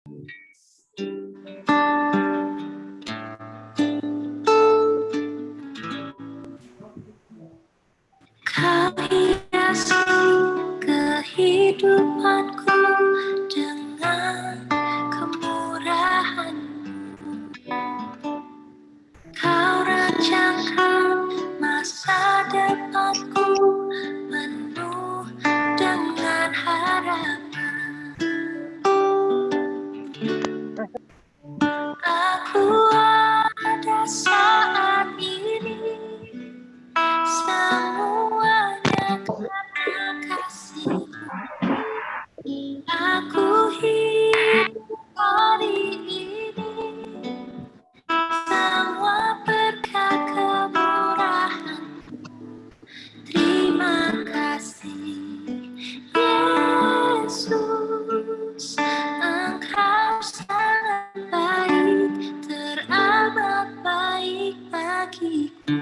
Kau hiasi kehidupanku dengan kemurahan-Mu. Kau rancangkan masa depanku penuh dengan harapan. Aku ada saat ini, semuanya karena kasih-Mu. Aku hidup hari ini, semua berkat kemurahan-Mu. Terima kasih, Yesus, Engkau sangat baik, teramat baik bagiku.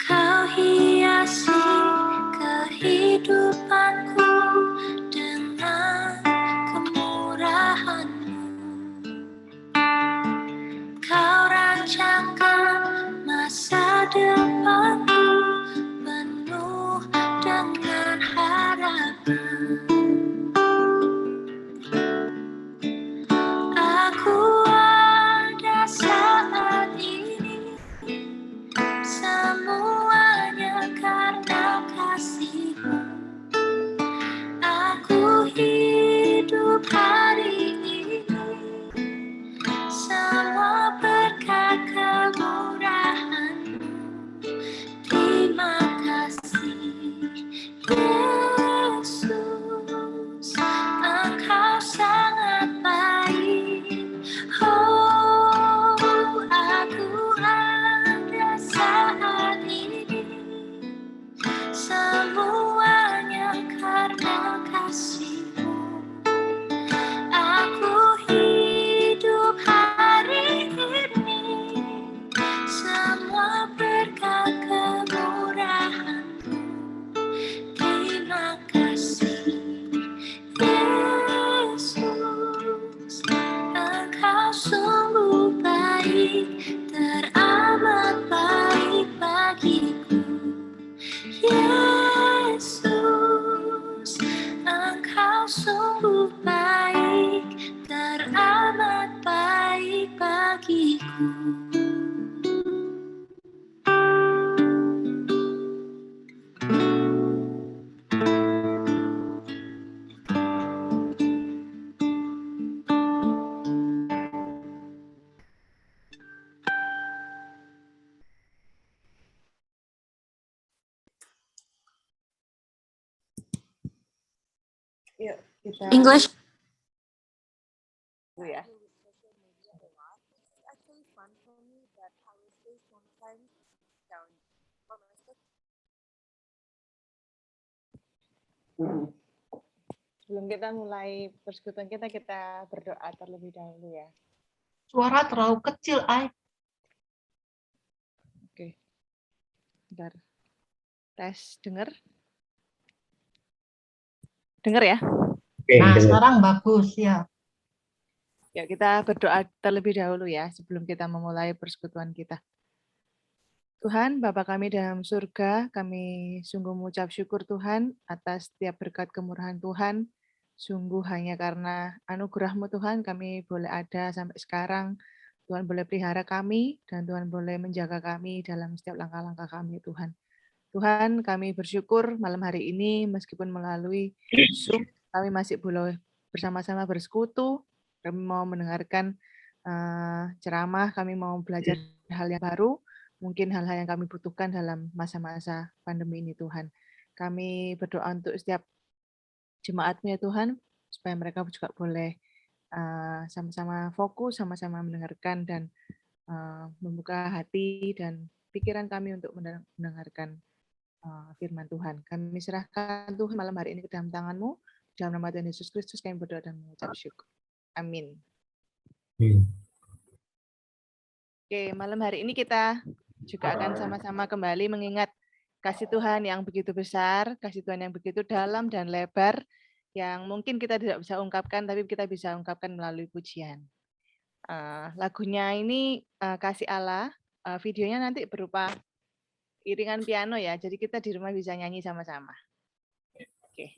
Kau hiasi kehidupanku dengan kemurahan-Mu. Kau rancangkan masa depanku penuh dengan harapan. Aku ada saat ini, semuanya karena kasih-Mu. Aku hidup hari ini, semua berkat kemurahan-Mu. Terima kasih, Yesus, Engkau sangat baik. Oh, aku ada saat ini, semuanya karena kasih-Mu. Aku hidup hari ini, semua berkat kemurahan-Mu. Terima kasih, Yesus, Engkau sungguh baik, teramat baik bagiku. Yesus, Engkau sungguh baik, teramat baik bagiku. Yuk, kita English. dulu ya. Sebelum kita mulai persekutuan kita berdoa terlebih dahulu ya. Suara terlalu kecil, Ay. Oke. Bentar. Tes, dengar? Dengar ya? Nah, sekarang bagus ya. Ya, kita berdoa terlebih dahulu ya sebelum kita memulai persekutuan kita. Tuhan, Bapa kami dalam surga, kami sungguh mengucap syukur Tuhan atas setiap berkat kemurahan Tuhan. Sungguh hanya karena anugerah-Mu Tuhan kami boleh ada sampai sekarang. Tuhan boleh pelihara kami dan Tuhan boleh menjaga kami dalam setiap langkah-langkah kami Tuhan. Tuhan, kami bersyukur malam hari ini meskipun melalui Zoom kami masih boleh bersama-sama bersekutu. Kami mau mendengarkan ceramah, kami mau belajar hal yang baru. Mungkin hal-hal yang kami butuhkan dalam masa-masa pandemi ini Tuhan. Kami berdoa untuk setiap jemaat-Mu ya Tuhan, supaya mereka juga boleh sama-sama fokus, sama-sama mendengarkan dan membuka hati dan pikiran kami untuk mendengarkan firman Tuhan. Kami serahkan Tuhan malam hari ini ke dalam tangan-Mu. Dalam nama Tuhan Yesus Kristus kami berdoa dan mengucap syukur. Amin. Oke, malam hari ini kita juga akan sama-sama kembali mengingat kasih Tuhan yang begitu besar, kasih Tuhan yang begitu dalam dan lebar, yang mungkin kita tidak bisa ungkapkan, tapi kita bisa ungkapkan melalui pujian. Lagunya ini Kasih Allah, videonya nanti berupa iringan piano ya, jadi kita di rumah bisa nyanyi sama-sama. Oke.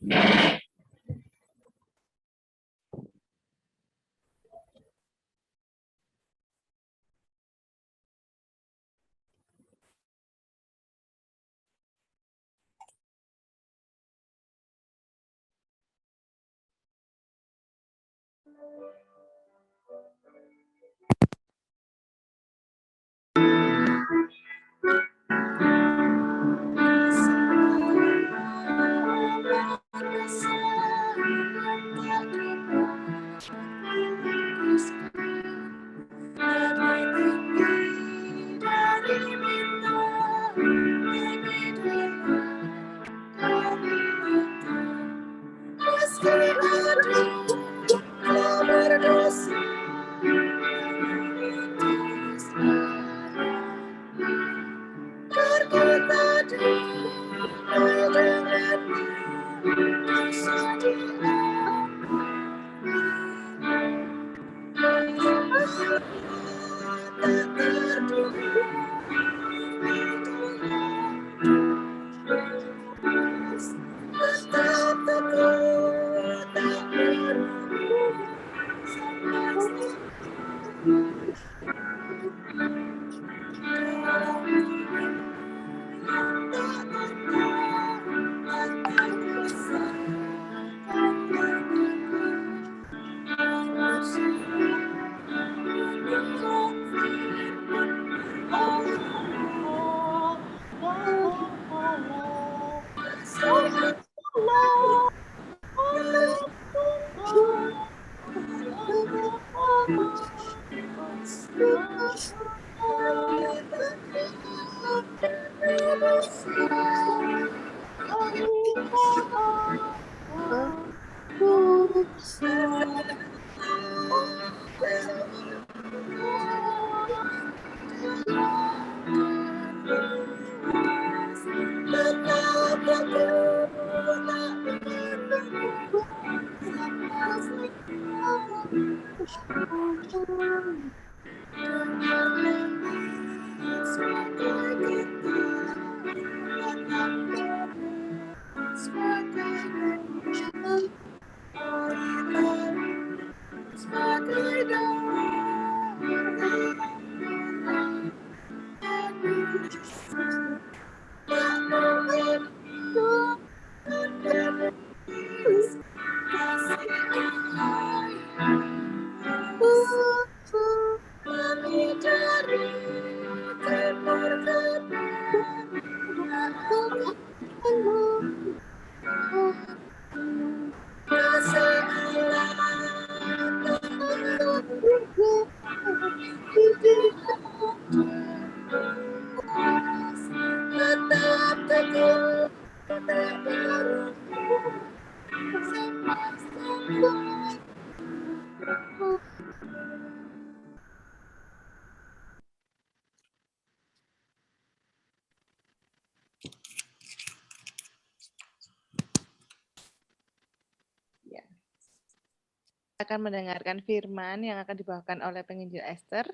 Akan mendengarkan firman yang akan dibawakan oleh penginjil Esther.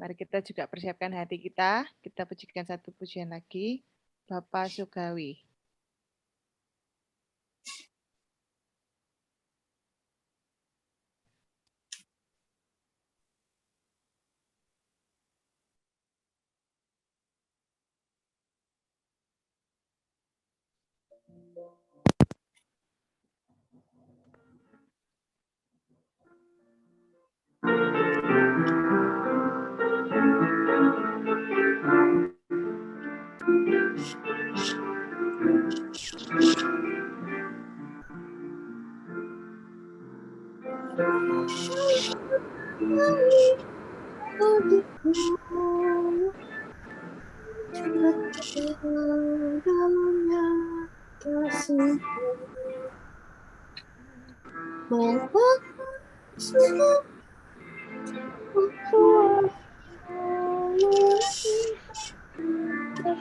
Mari kita juga persiapkan hati kita. Kita pujikan satu pujian lagi. Bapa Surgawi.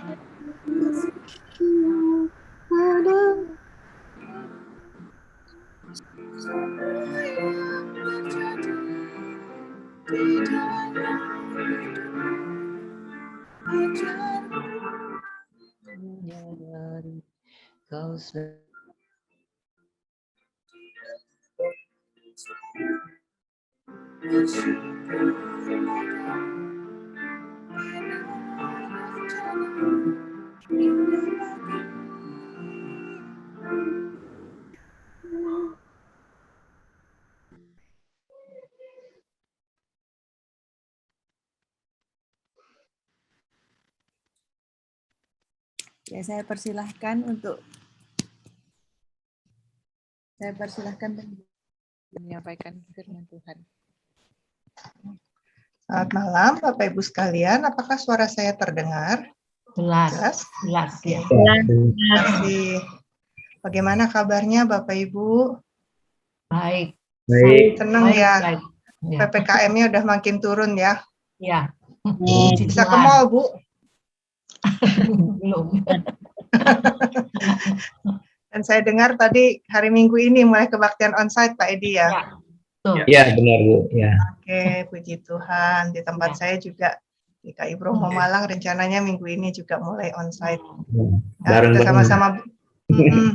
Menyadari kau Ya, saya persilahkan menyampaikan firman Tuhan. Selamat malam, Bapak Ibu sekalian. Apakah suara saya terdengar? Jelas Oke. ya. Terima kasih. Bagaimana kabarnya Bapak Ibu? Baik. Senang Baik, ya. baik. Ya. PPKM-nya udah makin turun ya. Ya. Bisa ke mall, Bu? Belum. Dan saya dengar tadi hari Minggu ini mulai kebaktian onsite Pak Edi ya. Ya. Tuh. Iya benar Bu. Ya. Oke, puji Tuhan. Di tempat saya juga di KI Bromo Malang rencananya minggu ini juga mulai onsite. Nah, kita sama-sama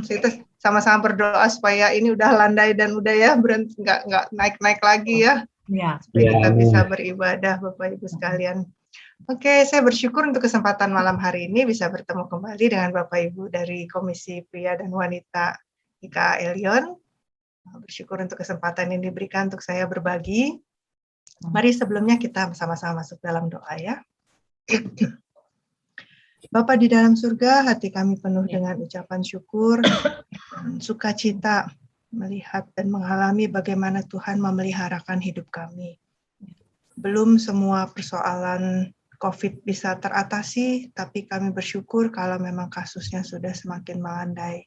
kita sama-sama berdoa supaya ini udah landai dan udah ya berhenti nggak naik-naik lagi ya. Ya. Supaya kita bisa beribadah Bapak Ibu sekalian. Oke, saya bersyukur untuk kesempatan malam hari ini bisa bertemu kembali dengan Bapak Ibu dari Komisi Pria dan Wanita IKA Elion. Bersyukur untuk kesempatan ini diberikan untuk saya berbagi. Mari sebelumnya kita sama-sama masuk dalam doa ya. Bapa di dalam surga, hati kami penuh dengan ucapan syukur dan sukacita melihat dan mengalami bagaimana Tuhan memeliharakan hidup kami. Belum semua persoalan COVID bisa teratasi, tapi kami bersyukur kalau memang kasusnya sudah semakin melandai.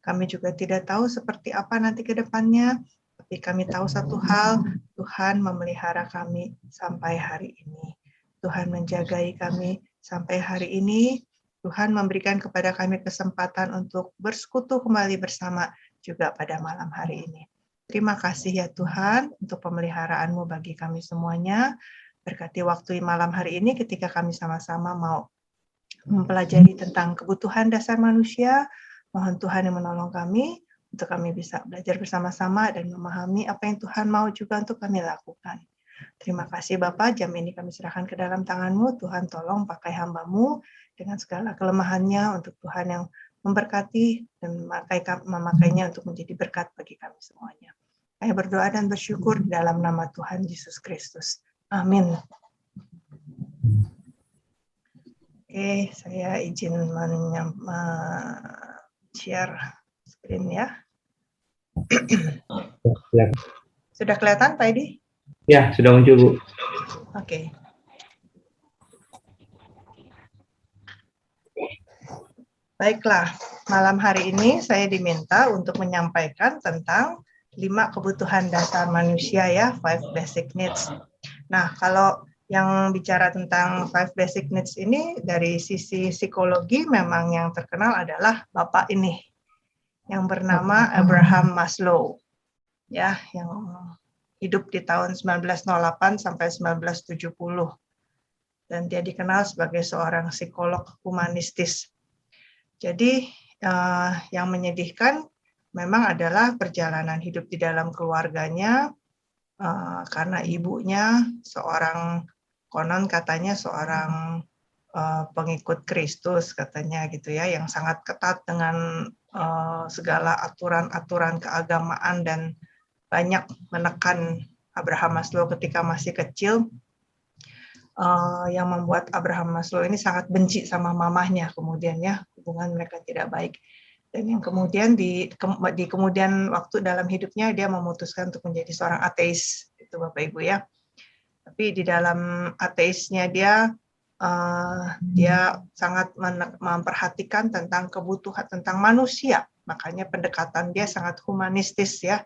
Kami juga tidak tahu seperti apa nanti ke depannya, tapi kami tahu satu hal, Tuhan memelihara kami sampai hari ini. Tuhan menjagai kami sampai hari ini. Tuhan memberikan kepada kami kesempatan untuk bersekutu kembali bersama juga pada malam hari ini. Terima kasih ya Tuhan untuk pemeliharaan-Mu bagi kami semuanya. Berkati waktu malam hari ini ketika kami sama-sama mau mempelajari tentang kebutuhan dasar manusia. Mohon Tuhan yang menolong kami untuk kami bisa belajar bersama-sama dan memahami apa yang Tuhan mau juga untuk kami lakukan. Terima kasih Bapak, jam ini kami serahkan ke dalam tangan-Mu. Tuhan tolong pakai hamba-Mu dengan segala kelemahannya untuk Tuhan yang memberkati dan memakainya untuk menjadi berkat bagi kami semuanya. Saya berdoa dan bersyukur dalam nama Tuhan Yesus Kristus. Amin. Oke, saya izin share screen ya. Sudah kelihatan Pak Edi? Ya, sudah muncul Bu. Oke. Baiklah, malam hari ini saya diminta untuk menyampaikan tentang 5 kebutuhan dasar manusia ya, 5 basic needs. Nah, kalau yang bicara tentang 5 basic needs ini dari sisi psikologi memang yang terkenal adalah Bapak ini yang bernama Abraham Maslow. Ya, yang hidup di tahun 1908 sampai 1970. Dan dia dikenal sebagai seorang psikolog humanistis. Jadi yang menyedihkan memang adalah perjalanan hidup di dalam keluarganya, karena ibunya seorang konon katanya seorang pengikut Kristus katanya gitu ya, yang sangat ketat dengan segala aturan-aturan keagamaan dan banyak menekan Abraham Maslow ketika masih kecil, yang membuat Abraham Maslow ini sangat benci sama mamahnya, kemudian ya hubungan mereka tidak baik. Dan yang kemudian di kemudian waktu dalam hidupnya dia memutuskan untuk menjadi seorang ateis, itu Bapak Ibu ya. Tapi di dalam ateisnya dia sangat memperhatikan tentang kebutuhan tentang manusia, makanya pendekatan dia sangat humanistis ya.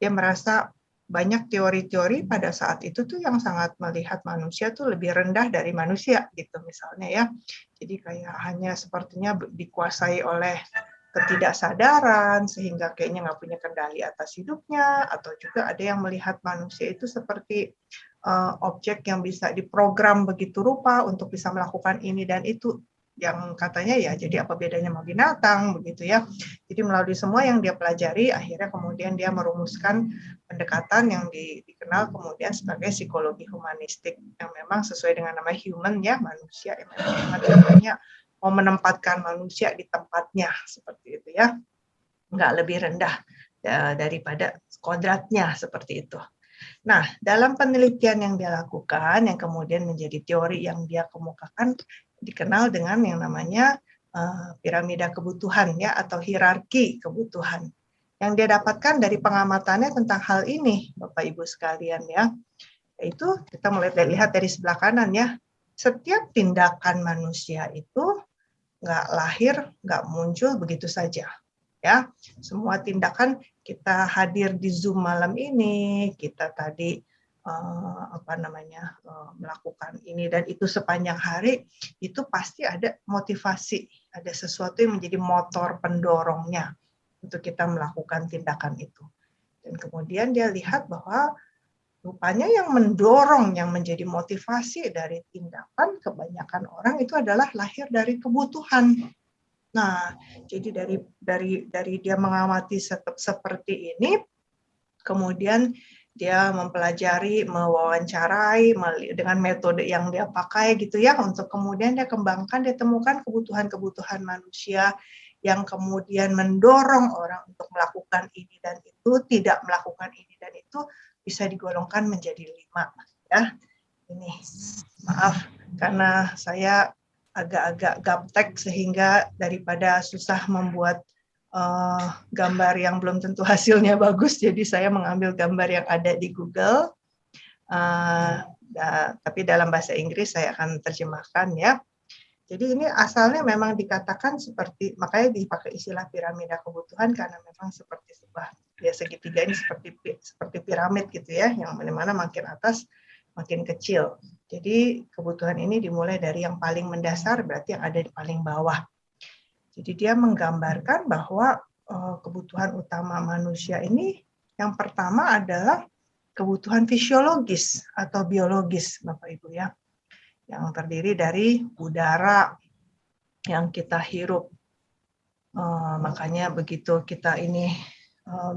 Dia merasa banyak teori-teori pada saat itu tuh yang sangat melihat manusia tuh lebih rendah dari manusia gitu misalnya ya. Jadi kayak hanya sepertinya dikuasai oleh ketidaksadaran sehingga kayaknya nggak punya kendali atas hidupnya, atau juga ada yang melihat manusia itu seperti objek yang bisa diprogram begitu rupa untuk bisa melakukan ini dan itu, yang katanya ya jadi apa bedanya sama binatang begitu ya. Jadi melalui semua yang dia pelajari akhirnya kemudian dia merumuskan pendekatan yang dikenal kemudian sebagai psikologi humanistik yang memang sesuai dengan nama human ya, manusia yang memang tujuannya mau menempatkan manusia di tempatnya seperti itu ya, nggak lebih rendah daripada kodratnya seperti itu. Nah, dalam penelitian yang dia lakukan, yang kemudian menjadi teori yang dia kemukakan, dikenal dengan yang namanya piramida kebutuhan ya, atau hierarki kebutuhan. Yang dia dapatkan dari pengamatannya tentang hal ini, Bapak Ibu sekalian ya, yaitu kita mulai lihat dari sebelah kanan ya, setiap tindakan manusia itu nggak lahir, nggak muncul begitu saja. Ya, semua tindakan kita hadir di Zoom malam ini, kita tadi melakukan ini dan itu sepanjang hari, itu pasti ada motivasi, ada sesuatu yang menjadi motor pendorongnya untuk kita melakukan tindakan itu. Dan kemudian dia lihat bahwa rupanya yang mendorong, yang menjadi motivasi dari tindakan kebanyakan orang itu adalah lahir dari kebutuhan. Nah, jadi dari dia mengamati seperti ini, kemudian dia mempelajari, mewawancarai dengan metode yang dia pakai gitu ya, untuk kemudian dia kembangkan, dia temukan kebutuhan-kebutuhan manusia yang kemudian mendorong orang untuk melakukan ini dan itu, tidak melakukan ini dan itu, bisa digolongkan menjadi 5 ya. Ini maaf karena saya agak-agak gaptek sehingga daripada susah membuat gambar yang belum tentu hasilnya bagus, jadi saya mengambil gambar yang ada di Google, tapi dalam bahasa Inggris saya akan terjemahkan ya. Jadi ini asalnya memang dikatakan seperti, makanya dipakai istilah piramida kebutuhan karena memang seperti sebuah ya segitiga ini seperti piramid gitu ya, yang mana makin atas makin kecil. Jadi kebutuhan ini dimulai dari yang paling mendasar, berarti yang ada di paling bawah. Jadi dia menggambarkan bahwa kebutuhan utama manusia ini yang pertama adalah kebutuhan fisiologis atau biologis, Bapak Ibu ya, yang terdiri dari udara yang kita hirup. Makanya begitu kita ini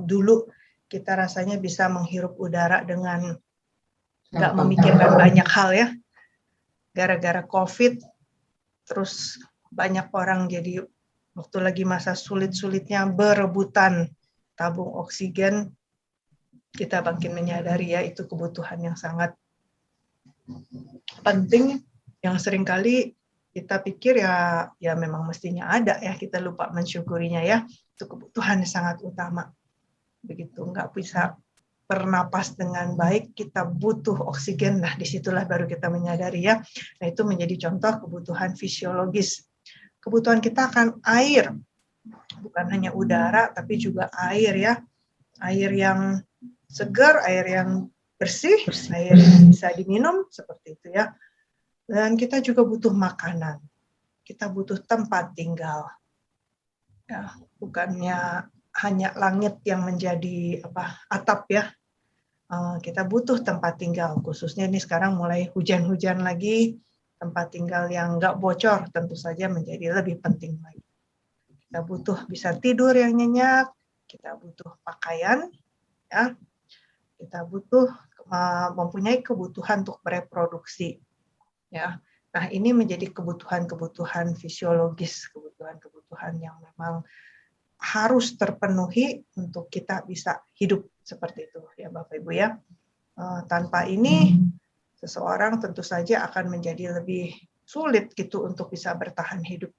dulu kita rasanya bisa menghirup udara dengan nggak memikirkan banyak hal ya. Gara-gara COVID, terus banyak orang jadi waktu lagi masa sulit-sulitnya berebutan tabung oksigen, kita makin menyadari ya itu kebutuhan yang sangat penting, yang seringkali kita pikir ya memang mestinya ada ya, kita lupa mensyukurinya ya, itu kebutuhan yang sangat utama. Begitu nggak bisa bernapas dengan baik, kita butuh oksigen. Nah, disitulah baru kita menyadari ya. Nah, itu menjadi contoh kebutuhan fisiologis. Kebutuhan kita akan air, bukan hanya udara, tapi juga air ya. Air yang segar, air yang bersih, air yang bisa diminum, seperti itu ya. Dan kita juga butuh makanan. Kita butuh tempat tinggal. Ya, bukannya hanya langit yang menjadi atap ya. Kita butuh tempat tinggal, khususnya ini sekarang mulai hujan-hujan lagi, tempat tinggal yang nggak bocor tentu saja menjadi lebih penting lagi. Kita butuh bisa tidur yang nyenyak, kita butuh pakaian, ya, kita butuh mempunyai kebutuhan untuk bereproduksi, ya. Nah, ini menjadi kebutuhan-kebutuhan fisiologis, kebutuhan-kebutuhan yang memang harus terpenuhi untuk kita bisa hidup seperti itu ya Bapak Ibu ya. Tanpa ini seseorang tentu saja akan menjadi lebih sulit gitu untuk bisa bertahan hidup.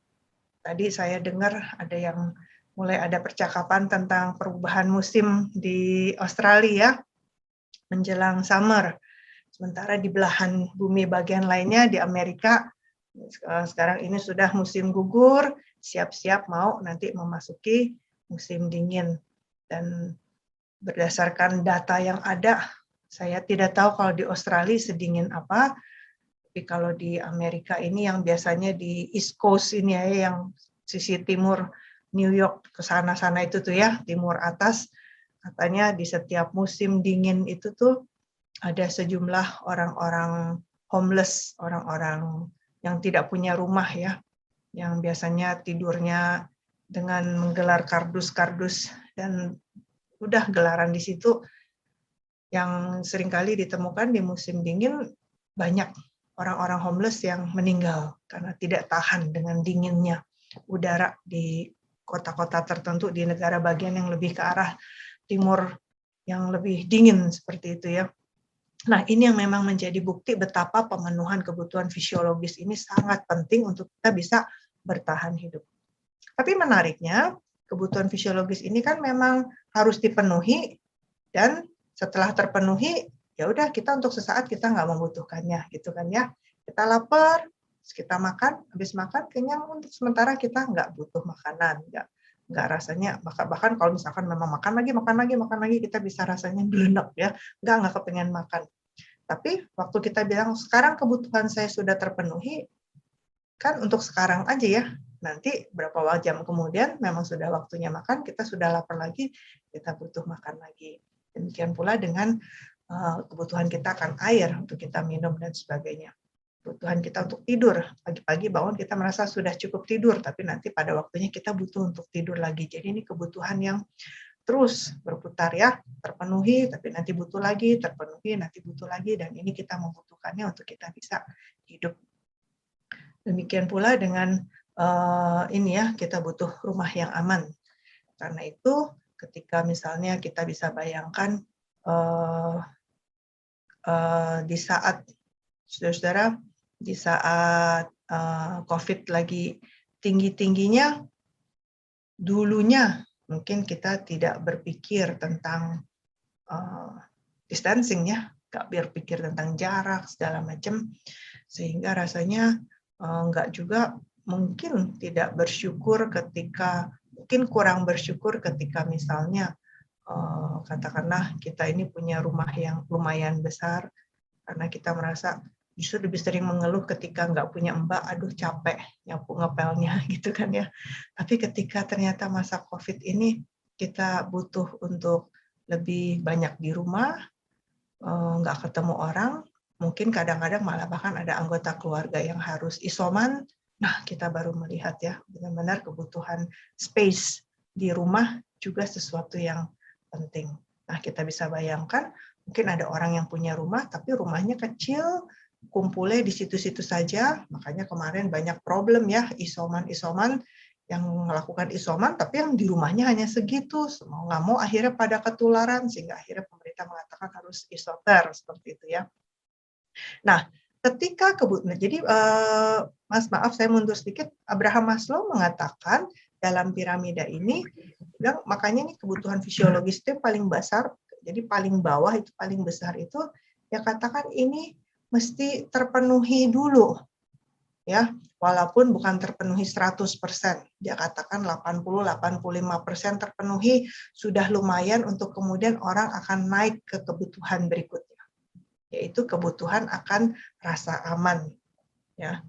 Tadi saya dengar ada yang mulai ada percakapan tentang perubahan musim di Australia menjelang summer. Sementara di belahan bumi bagian lainnya di Amerika sekarang ini sudah musim gugur, siap-siap mau nanti memasuki musim dingin. Dan berdasarkan data yang ada, saya tidak tahu kalau di Australia sedingin apa, tapi kalau di Amerika ini yang biasanya di East Coast ini ya, yang sisi timur New York ke sana-sana itu tuh ya, timur atas, katanya di setiap musim dingin itu tuh ada sejumlah orang-orang homeless, orang-orang yang tidak punya rumah ya, yang biasanya tidurnya dengan menggelar kardus-kardus dan udah gelaran di situ, yang seringkali ditemukan di musim dingin. Banyak orang-orang homeless yang meninggal karena tidak tahan dengan dinginnya udara di kota-kota tertentu di negara bagian yang lebih ke arah timur yang lebih dingin seperti itu ya. Nah, ini yang memang menjadi bukti betapa pemenuhan kebutuhan fisiologis ini sangat penting untuk kita bisa bertahan hidup. Tapi menariknya, kebutuhan fisiologis ini kan memang harus dipenuhi, dan setelah terpenuhi, ya udah kita untuk sesaat kita nggak membutuhkannya, gitu kan ya. Kita lapar, kita makan, habis makan kenyang, untuk sementara kita nggak butuh makanan, nggak rasanya, bahkan kalau misalkan memang makan lagi, kita bisa rasanya belenek ya, nggak kepengen makan. Tapi waktu kita bilang sekarang kebutuhan saya sudah terpenuhi, kan untuk sekarang aja ya. Nanti berapa jam kemudian memang sudah waktunya makan, kita sudah lapar lagi, kita butuh makan lagi. Demikian pula dengan kebutuhan kita akan air untuk kita minum dan sebagainya. Kebutuhan kita untuk tidur, pagi-pagi bangun kita merasa sudah cukup tidur, tapi nanti pada waktunya kita butuh untuk tidur lagi. Jadi ini kebutuhan yang terus berputar ya, terpenuhi, tapi nanti butuh lagi, terpenuhi, nanti butuh lagi, dan ini kita membutuhkannya untuk kita bisa hidup. Demikian pula dengan ini ya, kita butuh rumah yang aman. Karena itu ketika misalnya kita bisa bayangkan di saat, saudara-saudara, di saat COVID lagi tinggi-tingginya, dulunya mungkin kita tidak berpikir tentang distancing ya, nggak berpikir tentang jarak segala macam, sehingga rasanya nggak juga mungkin tidak bersyukur ketika, mungkin kurang bersyukur ketika misalnya katakanlah kita ini punya rumah yang lumayan besar, karena kita merasa justru lebih sering mengeluh ketika nggak punya mbak, aduh capek nyapu ngepelnya gitu kan ya. Tapi ketika ternyata masa COVID ini kita butuh untuk lebih banyak di rumah, nggak ketemu orang, mungkin kadang-kadang malah bahkan ada anggota keluarga yang harus isoman. Nah, kita baru melihat ya, benar-benar kebutuhan space di rumah juga sesuatu yang penting. Nah, kita bisa bayangkan, mungkin ada orang yang punya rumah, tapi rumahnya kecil, kumpulnya di situ-situ saja, makanya kemarin banyak problem ya, isoman-isoman, yang melakukan isoman, tapi yang di rumahnya hanya segitu, mau nggak mau akhirnya pada ketularan, sehingga akhirnya pemerintah mengatakan harus isoter, seperti itu ya. Nah, ketika jadi Mas, maaf saya mundur sedikit, Abraham Maslow mengatakan dalam piramida ini, bilang makanya nih kebutuhan fisiologis itu paling besar, jadi paling bawah itu paling besar itu, ya katakan ini mesti terpenuhi dulu, ya, walaupun bukan terpenuhi 100%, dia katakan 80-85% terpenuhi, sudah lumayan untuk kemudian orang akan naik ke kebutuhan berikutnya, yaitu kebutuhan akan rasa aman. Ya,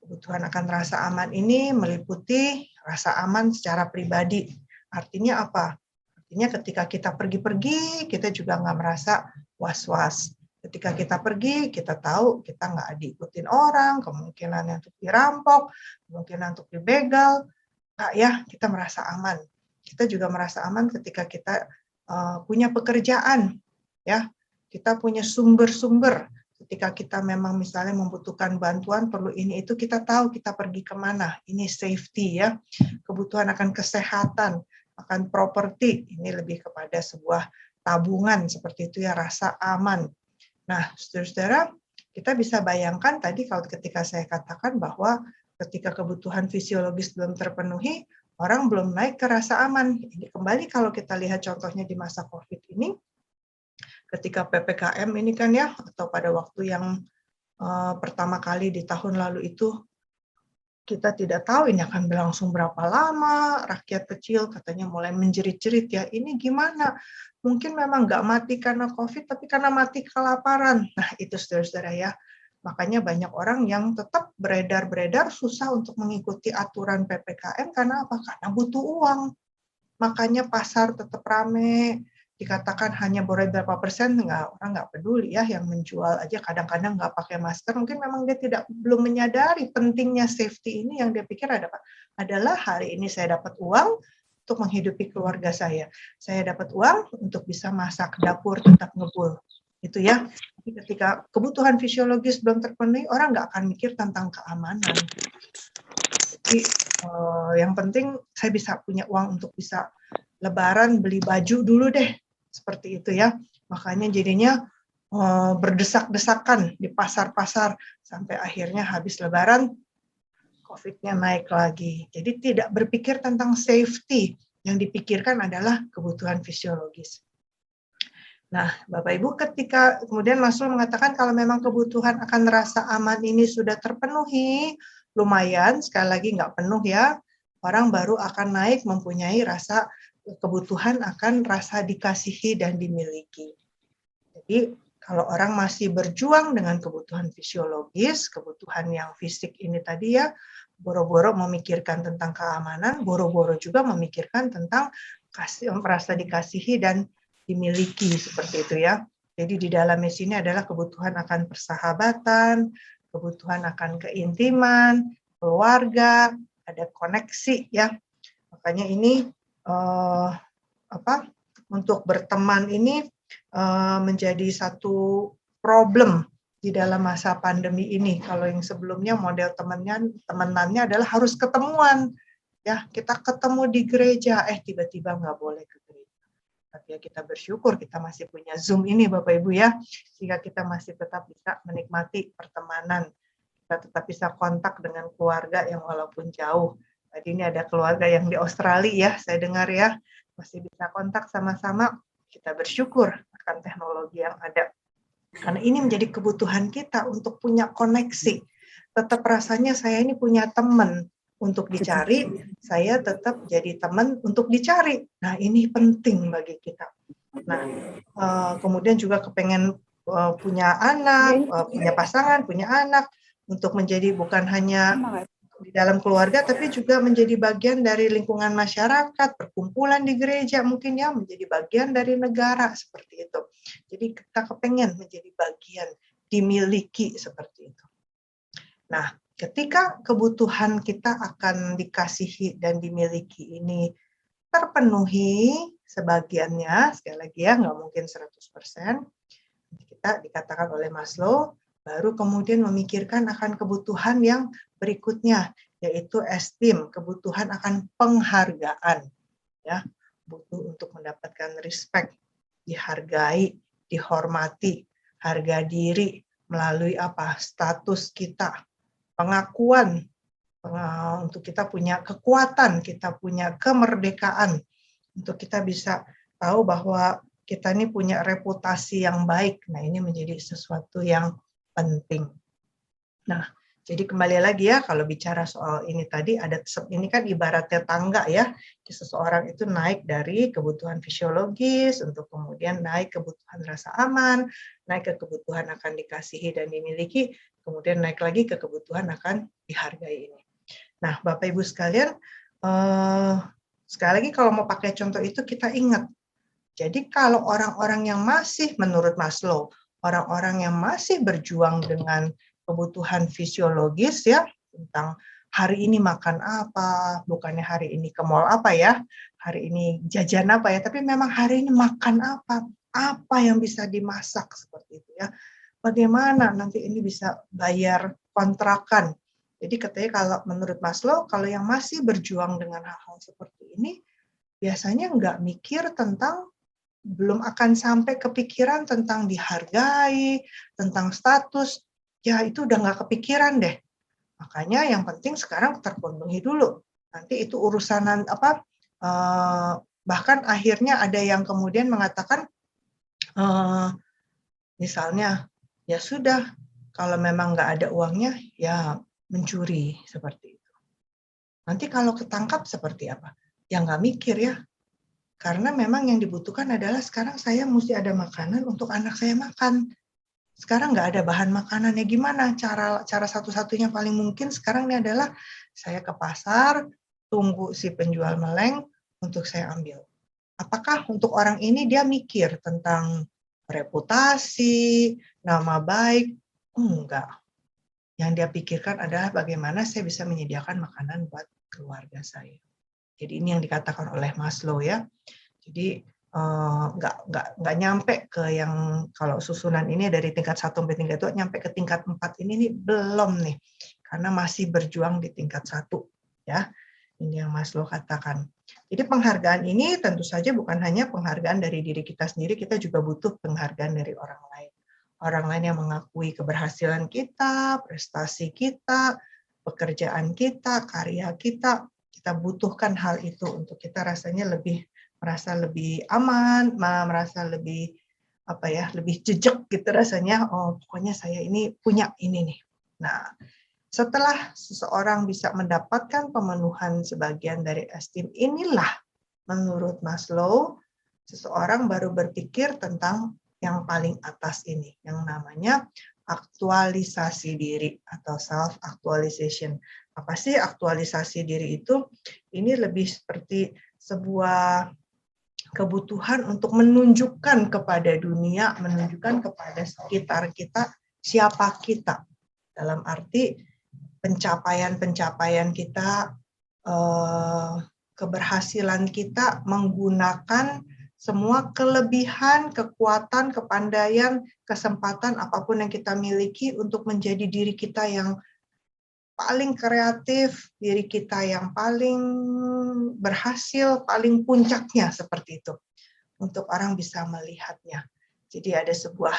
kebutuhan akan rasa aman ini meliputi rasa aman secara pribadi. Artinya apa? Artinya ketika kita pergi-pergi, kita juga nggak merasa was-was. Ketika kita pergi, kita tahu kita nggak diikutin orang, kemungkinan untuk dirampok, kemungkinan untuk dibegal, nggak ya, kita merasa aman. Kita juga merasa aman ketika kita punya pekerjaan, ya, kita punya sumber-sumber. Ketika kita memang misalnya membutuhkan bantuan, perlu ini itu, kita tahu kita pergi kemana. Ini safety ya, kebutuhan akan kesehatan, akan properti, ini lebih kepada sebuah tabungan seperti itu ya, rasa aman. Nah, saudara-saudara, kita bisa bayangkan tadi kalau ketika saya katakan bahwa ketika kebutuhan fisiologis belum terpenuhi, orang belum naik ke rasa aman. Ini kembali kalau kita lihat contohnya di masa COVID ini, ketika PPKM ini kan ya, atau pada waktu yang pertama kali di tahun lalu itu, kita tidak tahu ini akan berlangsung berapa lama, rakyat kecil katanya mulai menjerit-jerit ya, ini gimana? Mungkin memang nggak mati karena COVID, tapi karena mati kelaparan. Nah itu saudara-saudara ya, makanya banyak orang yang tetap beredar-beredar susah untuk mengikuti aturan PPKM, karena apa? Karena butuh uang. Makanya pasar tetap rame, dikatakan hanya boleh berapa persen, orang nggak peduli ya, yang menjual aja kadang-kadang nggak pakai masker, mungkin memang dia belum menyadari pentingnya safety ini, yang dia pikir adalah hari ini saya dapat uang untuk menghidupi keluarga saya dapat uang untuk bisa masak, dapur tetap ngebul, itu ya. Ketika kebutuhan fisiologis belum terpenuhi, orang nggak akan mikir tentang keamanan. Jadi yang penting saya bisa punya uang untuk bisa Lebaran beli baju dulu deh, seperti itu ya. Makanya jadinya berdesak-desakan di pasar-pasar sampai akhirnya habis Lebaran COVID-nya naik lagi. Jadi tidak berpikir tentang safety, yang dipikirkan adalah kebutuhan fisiologis. Nah, Bapak Ibu, ketika kemudian Maslow mengatakan kalau memang kebutuhan akan rasa aman ini sudah terpenuhi, lumayan, sekali lagi nggak penuh ya, orang baru akan naik mempunyai rasa kebutuhan akan rasa dikasihi dan dimiliki. Jadi kalau orang masih berjuang dengan kebutuhan fisiologis, kebutuhan yang fisik ini tadi ya, boro-boro memikirkan tentang keamanan, boro-boro juga memikirkan tentang merasa dikasihi dan dimiliki, seperti itu ya. Jadi di dalamnya sini adalah kebutuhan akan persahabatan, kebutuhan akan keintiman, keluarga, ada koneksi ya. Makanya ini untuk berteman ini menjadi satu problem di dalam masa pandemi ini. Kalau yang sebelumnya model temenannya adalah harus ketemuan, ya kita ketemu di gereja, tiba-tiba nggak boleh ke gereja. Tapi ya kita bersyukur kita masih punya Zoom ini Bapak Ibu ya, sehingga kita masih tetap bisa menikmati pertemanan, kita tetap bisa kontak dengan keluarga yang walaupun jauh. Tadi ini ada keluarga yang di Australia ya, saya dengar ya, masih bisa kontak sama-sama. Kita bersyukur akan teknologi yang ada. Karena ini menjadi kebutuhan kita untuk punya koneksi. Tetap rasanya saya ini punya teman untuk dicari, saya tetap jadi teman untuk dicari. Nah, ini penting bagi kita. Nah, kemudian juga kepengen punya anak, punya pasangan, punya anak, untuk menjadi bukan hanya di dalam keluarga, tapi juga menjadi bagian dari lingkungan masyarakat, perkumpulan di gereja mungkin ya, menjadi bagian dari negara, seperti itu. Jadi kita kepengen menjadi bagian, dimiliki, seperti itu. Nah, ketika kebutuhan kita akan dikasihi dan dimiliki ini terpenuhi sebagiannya, sekali lagi ya, nggak mungkin 100%, kita dikatakan oleh Maslow, baru kemudian memikirkan akan kebutuhan yang berikutnya, yaitu esteem, kebutuhan akan penghargaan, ya, butuh untuk mendapatkan respect, dihargai, dihormati, harga diri melalui apa? Status kita, pengakuan, untuk kita punya kekuatan, kita punya kemerdekaan, untuk kita bisa tahu bahwa kita ini punya reputasi yang baik. Nah, ini menjadi sesuatu yang penting. Nah, jadi kembali lagi ya, kalau bicara soal ini tadi, ini kan ibaratnya tangga ya, seseorang itu naik dari kebutuhan fisiologis, untuk kemudian naik kebutuhan rasa aman, naik ke kebutuhan akan dikasihi dan dimiliki, kemudian naik lagi ke kebutuhan akan dihargai ini. Nah, Bapak Ibu sekalian, sekali lagi kalau mau pakai contoh itu kita ingat, jadi kalau orang-orang yang masih menurut Maslow, orang-orang yang masih berjuang dengan kebutuhan fisiologis ya, tentang hari ini makan apa, bukannya hari ini ke mall apa ya, hari ini jajan apa ya, tapi memang hari ini makan apa yang bisa dimasak, seperti itu ya. Bagaimana nanti ini bisa bayar kontrakan. Jadi katanya kalau menurut Maslow, kalau yang masih berjuang dengan hal-hal seperti ini, biasanya nggak mikir tentang, belum akan sampai kepikiran tentang dihargai, tentang status, ya itu udah nggak kepikiran deh. Makanya yang penting sekarang terpenuhi dulu. Nanti itu urusan bahkan akhirnya ada yang kemudian mengatakan, misalnya, ya sudah, kalau memang nggak ada uangnya, ya mencuri, seperti itu. Nanti kalau ketangkap seperti apa? Ya nggak mikir ya. Karena memang yang dibutuhkan adalah sekarang saya mesti ada makanan untuk anak saya makan. Sekarang nggak ada bahan makanannya, gimana? Cara satu-satunya paling mungkin sekarang ini adalah saya ke pasar, tunggu si penjual meleng untuk saya ambil. Apakah untuk orang ini dia mikir tentang reputasi, nama baik? Enggak. Yang dia pikirkan adalah bagaimana saya bisa menyediakan makanan buat keluarga saya. Jadi ini yang dikatakan oleh Maslow ya. Jadi nggak nyampe ke yang kalau susunan ini dari tingkat 1 sampai tingkat 2 nyampe ke tingkat 4 ini nih belum nih. Karena masih berjuang di tingkat 1 ya. Ini yang Maslow katakan. Jadi penghargaan ini tentu saja bukan hanya penghargaan dari diri kita sendiri, kita juga butuh penghargaan dari orang lain. Orang lain yang mengakui keberhasilan kita, prestasi kita, pekerjaan kita, karya kita. Kita butuhkan hal itu untuk kita rasanya merasa lebih aman, merasa lebih lebih jejak gitu rasanya. Oh, pokoknya saya ini punya ini nih. Nah, setelah seseorang bisa mendapatkan pemenuhan sebagian dari esteem inilah, menurut Maslow, seseorang baru berpikir tentang yang paling atas ini, yang namanya aktualisasi diri atau self-actualization. Apa sih aktualisasi diri itu? Ini lebih seperti sebuah kebutuhan untuk menunjukkan kepada dunia, menunjukkan kepada sekitar kita, siapa kita. Dalam arti pencapaian-pencapaian kita, keberhasilan kita menggunakan semua kelebihan, kekuatan, kepandaian, kesempatan apapun yang kita miliki untuk menjadi diri kita yang paling kreatif, diri kita yang paling berhasil, paling puncaknya seperti itu. Untuk orang bisa melihatnya. Jadi ada sebuah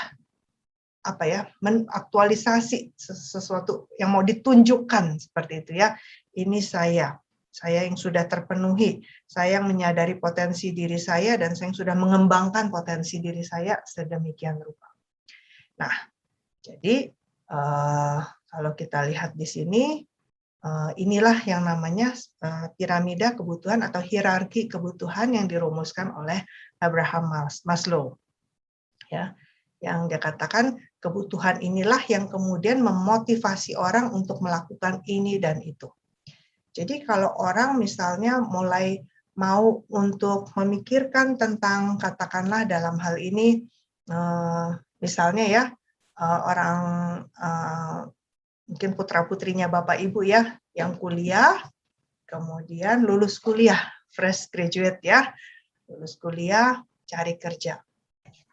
mengaktualisasi sesuatu yang mau ditunjukkan seperti itu ya. Ini saya yang sudah terpenuhi, saya yang menyadari potensi diri saya dan saya yang sudah mengembangkan potensi diri saya sedemikian rupa. Nah, jadi kalau kita lihat di sini, inilah yang namanya piramida kebutuhan atau hierarki kebutuhan yang dirumuskan oleh Abraham Maslow. Ya, yang dia katakan kebutuhan inilah yang kemudian memotivasi orang untuk melakukan ini dan itu. Jadi kalau orang misalnya mulai mau untuk memikirkan tentang, katakanlah dalam hal ini, misalnya ya, orang mungkin putra-putrinya Bapak Ibu ya, yang kuliah, kemudian lulus kuliah, fresh graduate ya, lulus kuliah, cari kerja.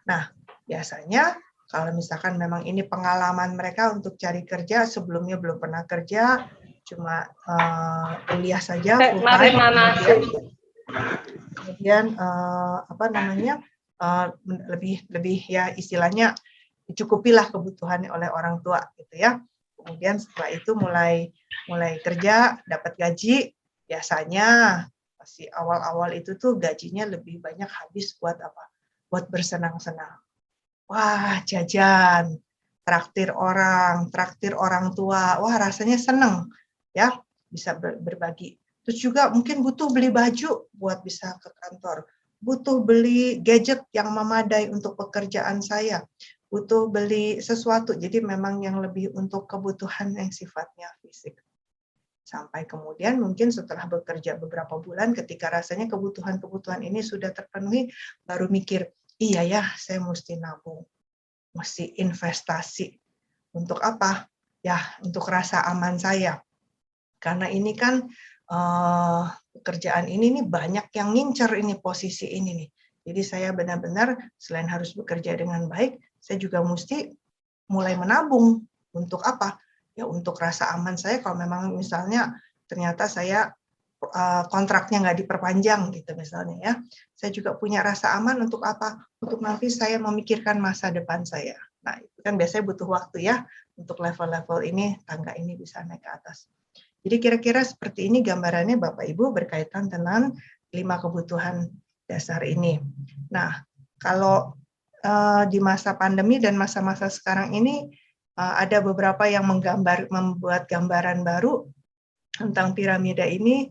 Nah, biasanya kalau misalkan memang ini pengalaman mereka untuk cari kerja, sebelumnya belum pernah kerja, cuma kuliah saja, kemudian lebih ya istilahnya dicukupilah kebutuhan oleh orang tua gitu ya. Kemudian setelah itu mulai kerja, dapat gaji, biasanya masih awal-awal itu tuh gajinya lebih banyak habis buat apa? Buat bersenang-senang. Wah, jajan, traktir orang tua, wah rasanya seneng ya, bisa berbagi. Terus juga mungkin butuh beli baju buat bisa ke kantor, butuh beli gadget yang memadai untuk pekerjaan saya, butuh beli sesuatu, jadi memang yang lebih untuk kebutuhan yang sifatnya fisik. Sampai kemudian mungkin setelah bekerja beberapa bulan, ketika rasanya kebutuhan-kebutuhan ini sudah terpenuhi, baru mikir, iya ya, saya mesti nabung, mesti investasi. Untuk apa? Ya, untuk rasa aman saya. Karena ini kan pekerjaan ini nih banyak yang ngincer ini posisi ini nih. Jadi saya benar-benar selain harus bekerja dengan baik, saya juga mesti mulai menabung. Untuk apa? Ya untuk rasa aman saya kalau memang misalnya ternyata saya kontraknya nggak diperpanjang gitu misalnya ya. Saya juga punya rasa aman untuk apa? Untuk nanti saya memikirkan masa depan saya. Nah, itu kan biasanya butuh waktu ya untuk level-level ini, tangga ini bisa naik ke atas. Jadi kira-kira seperti ini gambarannya Bapak Ibu berkaitan dengan 5 kebutuhan dasar ini. Nah, kalau di masa pandemi dan masa-masa sekarang ini ada beberapa yang membuat gambaran baru tentang piramida ini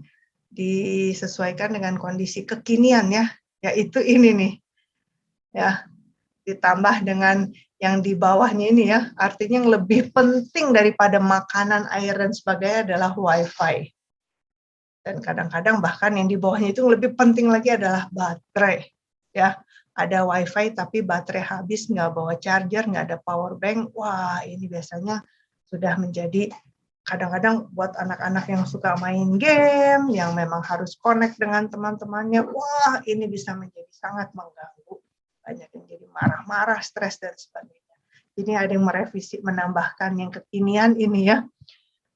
disesuaikan dengan kondisi kekinian ya, yaitu ini nih. Ya, ditambah dengan yang di bawahnya ini ya, artinya yang lebih penting daripada makanan, air dan sebagainya adalah WiFi. Dan kadang-kadang bahkan yang di bawahnya itu lebih penting lagi adalah baterai. Ya, ada WiFi tapi baterai habis, nggak bawa charger, nggak ada power bank. Wah, ini biasanya sudah menjadi kadang-kadang buat anak-anak yang suka main game, yang memang harus connect dengan teman-temannya. Wah, ini bisa menjadi sangat mengganggu. Banyak yang jadi marah-marah, stres dan sebagainya. Ini ada yang merevisi, menambahkan yang kekinian ini ya.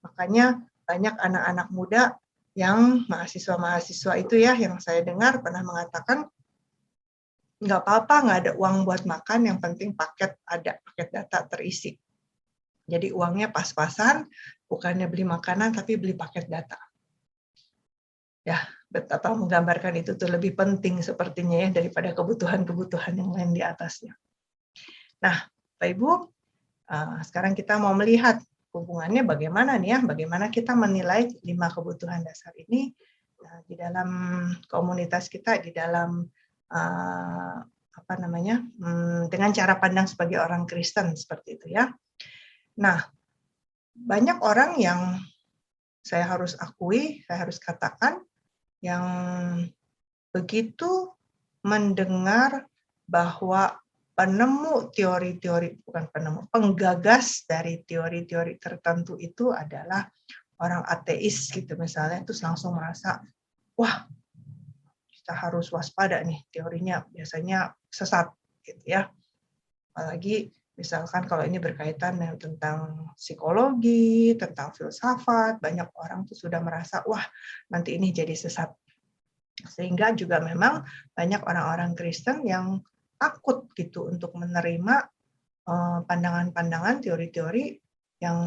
Makanya banyak anak-anak muda yang mahasiswa-mahasiswa itu ya, yang saya dengar pernah mengatakan, nggak apa-apa, nggak ada uang buat makan, yang penting paket ada, paket data terisi. Jadi uangnya pas-pasan, bukannya beli makanan, tapi beli paket data. Ya, betapa menggambarkan itu tuh lebih penting sepertinya ya, daripada kebutuhan-kebutuhan yang lain di atasnya. Nah, Bapak Ibu, sekarang kita mau melihat hubungannya bagaimana nih ya, bagaimana kita menilai 5 kebutuhan dasar ini di dalam komunitas kita, di dalam dengan cara pandang sebagai orang Kristen seperti itu ya. Nah, banyak orang yang saya harus akui, saya harus katakan, yang begitu mendengar bahwa penggagas dari teori-teori tertentu itu adalah orang ateis gitu misalnya, terus langsung merasa, wah, kita harus waspada nih, teorinya biasanya sesat gitu ya. Apalagi misalkan kalau ini berkaitan dengan tentang psikologi, tentang filsafat, banyak orang tuh sudah merasa, wah, nanti ini jadi sesat. Sehingga juga memang banyak orang-orang Kristen yang takut gitu untuk menerima pandangan-pandangan, teori-teori yang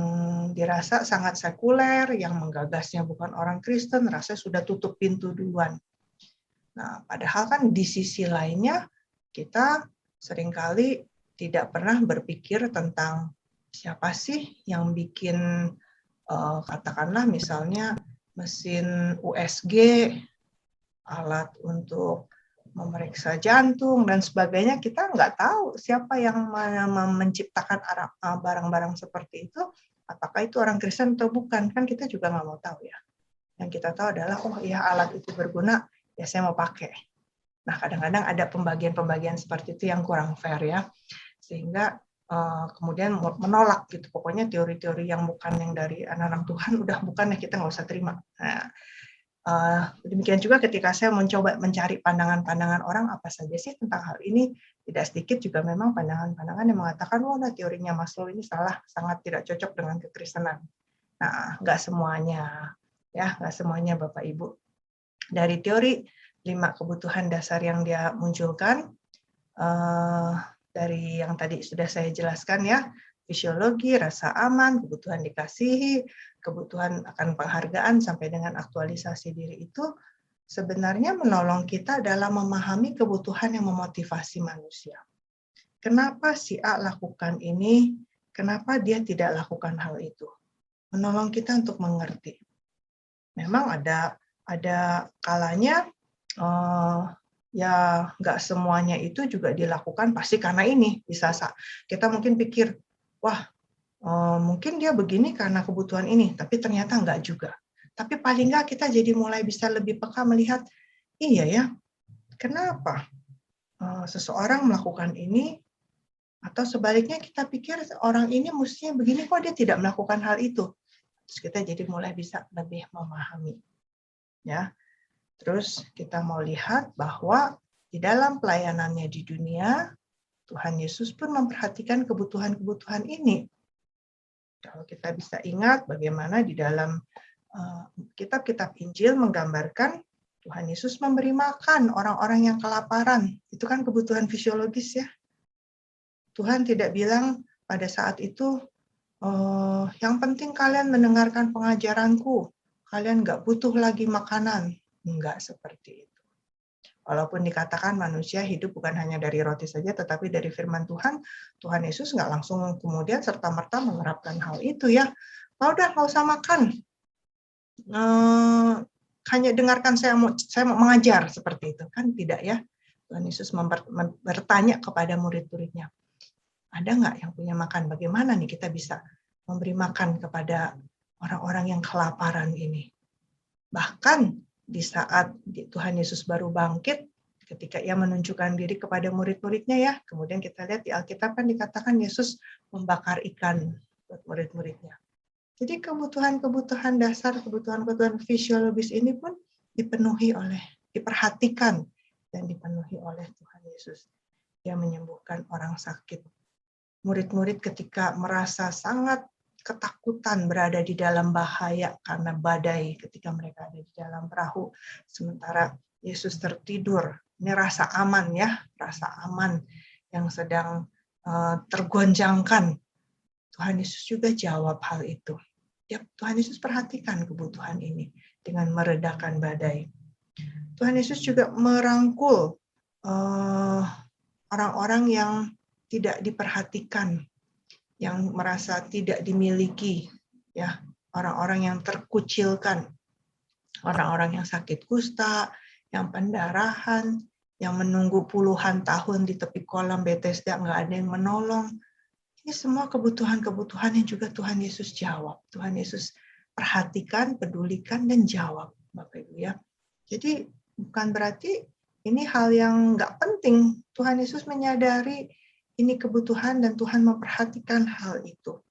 dirasa sangat sekuler, yang menggagasnya bukan orang Kristen, rasa sudah tutup pintu duluan. Nah, padahal kan di sisi lainnya kita seringkali tidak pernah berpikir tentang siapa sih yang bikin katakanlah misalnya mesin USG, alat untuk memeriksa jantung dan sebagainya, kita nggak tahu siapa yang menciptakan barang-barang seperti itu, apakah itu orang Kristen atau bukan, kan kita juga nggak mau tahu ya. Yang kita tahu adalah, oh iya alat itu berguna, ya saya mau pakai. Nah kadang-kadang ada pembagian-pembagian seperti itu yang kurang fair ya, sehingga kemudian menolak gitu, pokoknya teori-teori yang bukan yang dari anak-anak Tuhan, udah bukan ya kita nggak usah terima. Nah, demikian juga ketika saya mencoba mencari pandangan-pandangan orang apa saja sih tentang hal ini, tidak sedikit juga memang pandangan-pandangan yang mengatakan, wah teorinya Maslow ini salah, sangat tidak cocok dengan kekristenan. Nah, nggak semuanya, ya nggak semuanya Bapak Ibu. Dari teori 5 kebutuhan dasar yang dia munculkan, dari yang tadi sudah saya jelaskan ya, fisiologi, rasa aman, kebutuhan dikasihi, kebutuhan akan penghargaan sampai dengan aktualisasi diri itu sebenarnya menolong kita dalam memahami kebutuhan yang memotivasi manusia. Kenapa si A lakukan ini? Kenapa dia tidak lakukan hal itu? Menolong kita untuk mengerti. Memang ada kalanya ya nggak semuanya itu juga dilakukan pasti karena ini. Bisa kita mungkin pikir, wah mungkin dia begini karena kebutuhan ini, tapi ternyata enggak juga. Tapi paling enggak kita jadi mulai bisa lebih peka melihat, iya ya, kenapa seseorang melakukan ini, atau sebaliknya kita pikir orang ini mestinya begini, kok dia tidak melakukan hal itu. Terus kita jadi mulai bisa lebih memahami. Ya. Terus kita mau lihat bahwa di dalam pelayanannya di dunia, Tuhan Yesus pun memperhatikan kebutuhan-kebutuhan ini. Kalau kita bisa ingat bagaimana di dalam kitab-kitab Injil menggambarkan Tuhan Yesus memberi makan orang-orang yang kelaparan. Itu kan kebutuhan fisiologis ya. Tuhan tidak bilang pada saat itu, yang penting kalian mendengarkan pengajaranku. Kalian nggak butuh lagi makanan. Enggak seperti itu. Walaupun dikatakan manusia hidup bukan hanya dari roti saja, tetapi dari firman Tuhan, Tuhan Yesus nggak langsung kemudian serta-merta menerapkan hal itu ya. Udah nggak usah makan. hanya dengarkan saya mau mengajar seperti itu, kan tidak ya. Tuhan Yesus bertanya kepada murid-muridnya, ada nggak yang punya makan? Bagaimana nih kita bisa memberi makan kepada orang-orang yang kelaparan ini? Bahkan di saat Tuhan Yesus baru bangkit, ketika ia menunjukkan diri kepada murid-muridnya ya, kemudian kita lihat di Alkitab kan dikatakan Yesus membakar ikan buat murid-muridnya. Jadi kebutuhan-kebutuhan dasar, kebutuhan-kebutuhan fisiologis ini pun diperhatikan dan dipenuhi oleh Tuhan Yesus. Dia menyembuhkan orang sakit. Murid-murid ketika merasa sangat ketakutan berada di dalam bahaya karena badai ketika mereka ada di dalam perahu, sementara Yesus tertidur. Ini rasa aman ya, rasa aman yang sedang tergonjangkan. Tuhan Yesus juga jawab hal itu. Ya, Tuhan Yesus perhatikan kebutuhan ini dengan meredakan badai. Tuhan Yesus juga merangkul orang-orang yang tidak diperhatikan, yang merasa tidak dimiliki, ya, orang-orang yang terkucilkan, orang-orang yang sakit kusta, yang pendarahan, yang menunggu puluhan tahun di tepi kolam Bethesda nggak ada yang menolong. Ini semua kebutuhan-kebutuhan yang juga Tuhan Yesus jawab. Tuhan Yesus perhatikan, pedulikan, dan jawab, Bapak Ibu ya. Jadi bukan berarti ini hal yang nggak penting. Tuhan Yesus menyadari ini kebutuhan dan Tuhan memperhatikan hal itu.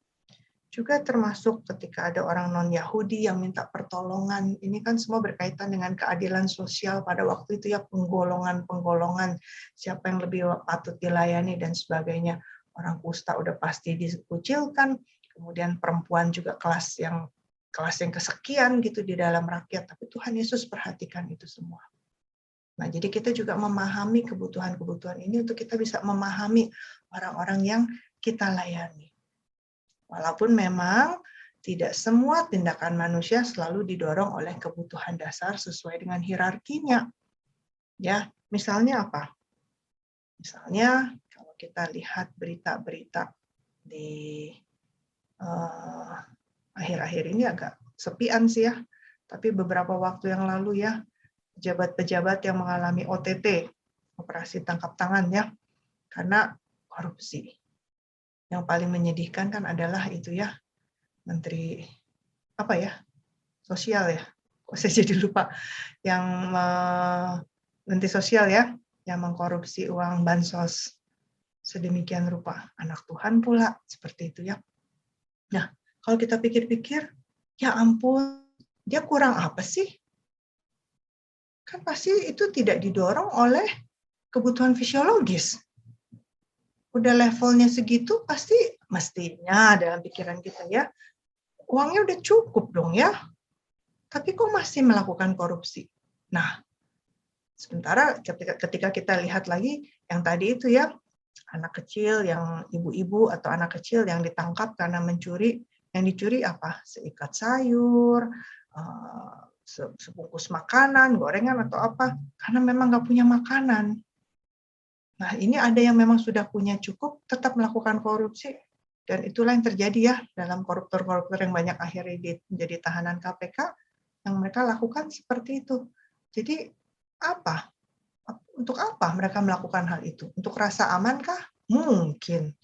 Juga termasuk ketika ada orang non-Yahudi yang minta pertolongan. Ini kan semua berkaitan dengan keadilan sosial pada waktu itu ya, penggolongan, siapa yang lebih patut dilayani dan sebagainya. Orang kusta udah pasti dikucilkan, kemudian perempuan juga kelas yang kesekian gitu di dalam rakyat, tapi Tuhan Yesus perhatikan itu semua. Nah, jadi kita juga memahami kebutuhan-kebutuhan ini untuk kita bisa memahami orang-orang yang kita layani. Walaupun memang tidak semua tindakan manusia selalu didorong oleh kebutuhan dasar sesuai dengan hierarkinya. Ya, misalnya apa? Misalnya kalau kita lihat berita-berita di akhir-akhir ini agak sepian sih ya, tapi beberapa waktu yang lalu ya, pejabat-pejabat yang mengalami OTT, operasi tangkap tangan ya, karena korupsi. Yang paling menyedihkan kan adalah itu ya, Menteri apa ya, sosial ya, kok saya jadi lupa, yang Menteri Sosial ya, yang mengkorupsi uang bansos sedemikian rupa. Anak Tuhan pula, seperti itu ya. Nah, kalau kita pikir-pikir, ya ampun, dia kurang apa sih? Kan pasti itu tidak didorong oleh kebutuhan fisiologis. Udah levelnya segitu, pasti mestinya dalam pikiran kita ya, uangnya udah cukup dong ya, tapi kok masih melakukan korupsi? Nah, sementara ketika kita lihat lagi yang tadi itu ya, anak kecil, yang ibu-ibu atau anak kecil yang ditangkap karena mencuri, yang dicuri apa? Seikat sayur, sebungkus makanan, gorengan atau apa, karena memang nggak punya makanan. Nah, ini ada yang memang sudah punya cukup, tetap melakukan korupsi, dan itulah yang terjadi ya dalam koruptor-koruptor yang banyak akhirnya menjadi tahanan KPK, yang mereka lakukan seperti itu. Jadi apa? Untuk apa mereka melakukan hal itu? Untuk rasa amankah? Mungkin.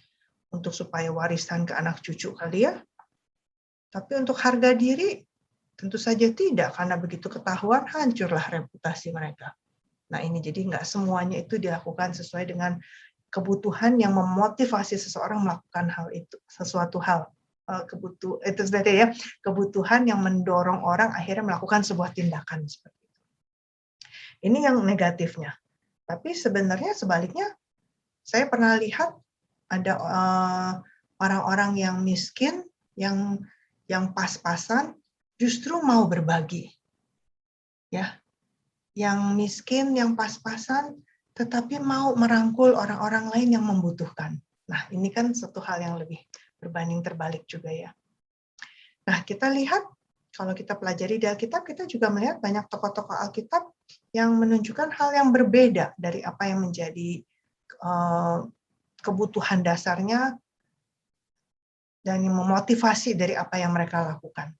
Untuk supaya warisan ke anak cucu kali ya. Tapi untuk harga diri, tentu saja tidak, karena begitu ketahuan hancurlah reputasi mereka. Nah ini jadi nggak semuanya itu dilakukan sesuai dengan kebutuhan yang memotivasi seseorang melakukan hal itu, sesuatu hal. Itu sebenarnya ya, kebutuhan yang mendorong orang akhirnya melakukan sebuah tindakan seperti itu. Ini yang negatifnya. Tapi sebenarnya sebaliknya, saya pernah lihat ada orang-orang yang miskin, yang pas-pasan, justru mau berbagi. Ya, yang miskin, yang pas-pasan, tetapi mau merangkul orang-orang lain yang membutuhkan. Nah, ini kan satu hal yang lebih berbanding terbalik juga ya. Nah, kita lihat, kalau kita pelajari di Alkitab, kita juga melihat banyak tokoh-tokoh Alkitab yang menunjukkan hal yang berbeda dari apa yang menjadi kebutuhan dasarnya dan yang memotivasi dari apa yang mereka lakukan.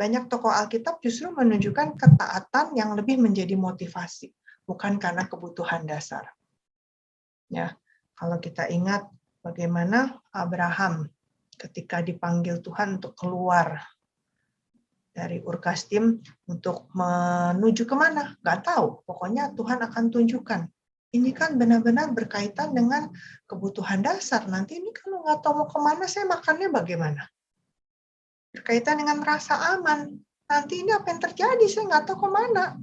banyak tokoh Alkitab justru menunjukkan ketaatan yang lebih menjadi motivasi, bukan karena kebutuhan dasar. Ya, kalau kita ingat bagaimana Abraham ketika dipanggil Tuhan untuk keluar dari Ur Kasdim untuk menuju kemana? Nggak tahu, pokoknya Tuhan akan tunjukkan. Ini kan benar-benar berkaitan dengan kebutuhan dasar. Nanti ini kalau nggak tahu mau kemana, saya makannya bagaimana? Berkaitan dengan rasa aman. Nanti ini apa yang terjadi, saya nggak tahu kemana.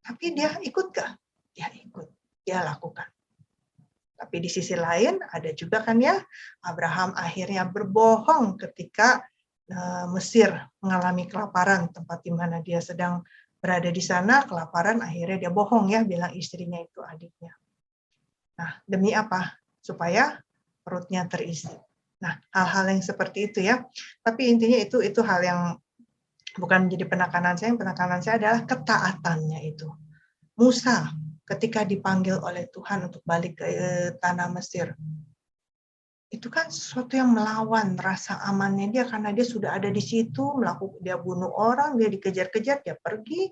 Tapi dia ikut nggak? Dia ikut, dia lakukan. Tapi di sisi lain ada juga kan ya, Abraham akhirnya berbohong ketika Mesir mengalami kelaparan, tempat di mana dia sedang berada di sana, kelaparan, akhirnya dia bohong ya, bilang istrinya itu adiknya. Nah, demi apa? Supaya perutnya terisi. Nah, hal-hal yang seperti itu ya. Tapi intinya itu hal yang bukan menjadi penekanan saya. Penekanan saya adalah ketaatannya itu. Musa ketika dipanggil oleh Tuhan untuk balik ke tanah Mesir, itu kan sesuatu yang melawan rasa amannya dia karena dia sudah ada di situ, dia bunuh orang, dia dikejar-kejar, dia pergi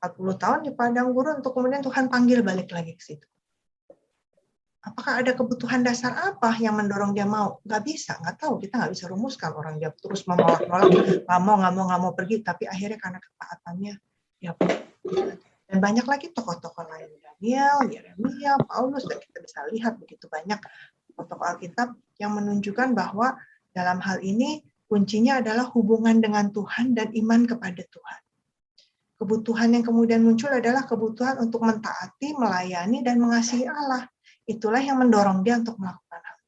40 tahun di padang gurun untuk kemudian Tuhan panggil balik lagi ke situ. Apakah ada kebutuhan dasar apa yang mendorong dia mau? Nggak bisa, nggak tahu. Kita nggak bisa rumuskan. Orang dia terus menolak-nolak, nggak mau pergi. Tapi akhirnya karena ketaatannya, ya. Dan banyak lagi tokoh-tokoh lain. Daniel, Yeremia, Paulus, dan kita bisa lihat begitu banyak tokoh Alkitab yang menunjukkan bahwa dalam hal ini kuncinya adalah hubungan dengan Tuhan dan iman kepada Tuhan. Kebutuhan yang kemudian muncul adalah kebutuhan untuk mentaati, melayani, dan mengasihi Allah. Itulah yang mendorong dia untuk melakukan hal.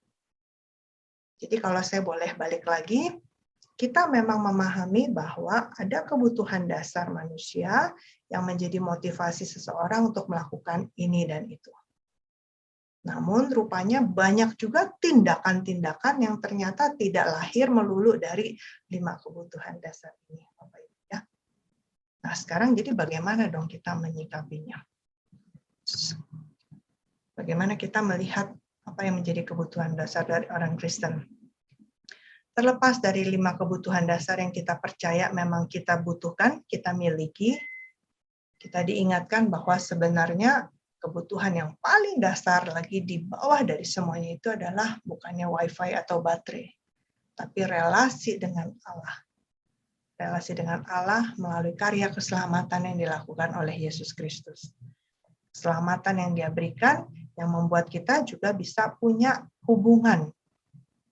Jadi kalau saya boleh balik lagi, kita memang memahami bahwa ada kebutuhan dasar manusia yang menjadi motivasi seseorang untuk melakukan ini dan itu. Namun rupanya banyak juga tindakan-tindakan yang ternyata tidak lahir melulu dari 5 kebutuhan dasar ini. Nah sekarang jadi bagaimana dong kita menyikapinya? Bagaimana kita melihat apa yang menjadi kebutuhan dasar dari orang Kristen? Terlepas dari 5 kebutuhan dasar yang kita percaya memang kita butuhkan, kita miliki, kita diingatkan bahwa sebenarnya kebutuhan yang paling dasar lagi di bawah dari semuanya itu adalah bukannya wifi atau baterai, tapi relasi dengan Allah. Relasi dengan Allah melalui karya keselamatan yang dilakukan oleh Yesus Kristus. Keselamatan yang dia berikan yang membuat kita juga bisa punya hubungan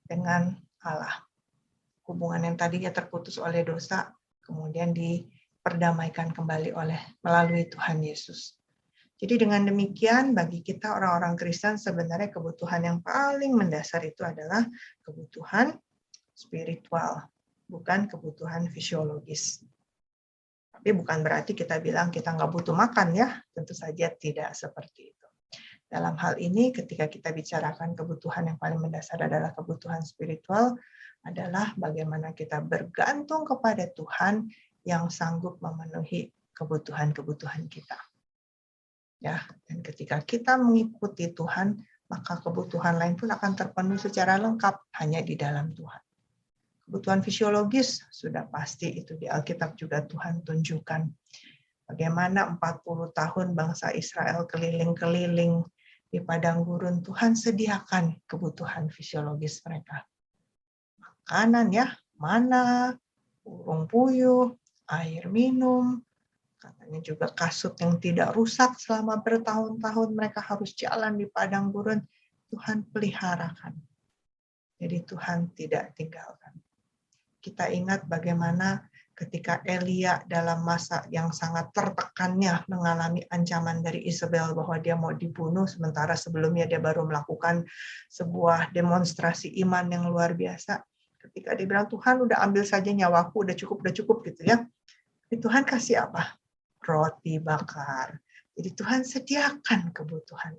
dengan Allah. Hubungan yang tadinya terputus oleh dosa, kemudian diperdamaikan kembali melalui Tuhan Yesus. Jadi dengan demikian, bagi kita orang-orang Kristen sebenarnya kebutuhan yang paling mendasar itu adalah kebutuhan spiritual, bukan kebutuhan fisiologis. Tapi bukan berarti kita bilang kita nggak butuh makan ya, tentu saja tidak seperti itu. Dalam hal ini, ketika kita bicarakan kebutuhan yang paling mendasar adalah kebutuhan spiritual, adalah bagaimana kita bergantung kepada Tuhan yang sanggup memenuhi kebutuhan-kebutuhan kita. Ya, dan ketika kita mengikuti Tuhan, maka kebutuhan lain pun akan terpenuhi secara lengkap hanya di dalam Tuhan. Kebutuhan fisiologis sudah pasti itu di Alkitab juga Tuhan tunjukkan. Bagaimana 40 tahun bangsa Israel keliling-keliling di padang gurun, Tuhan sediakan kebutuhan fisiologis mereka. Makanan ya, mana, burung puyuh, air minum, katanya juga kasut yang tidak rusak selama bertahun-tahun mereka harus jalan di padang gurun, Tuhan peliharakan. Jadi Tuhan tidak tinggalkan. Kita ingat bagaimana ketika Elia dalam masa yang sangat tertekannya mengalami ancaman dari Isabel bahwa dia mau dibunuh, sementara sebelumnya dia baru melakukan sebuah demonstrasi iman yang luar biasa. Ketika dia bilang, Tuhan udah ambil saja nyawaku, udah cukup gitu ya. Tapi Tuhan kasih apa? Roti bakar. Jadi Tuhan sediakan kebutuhan.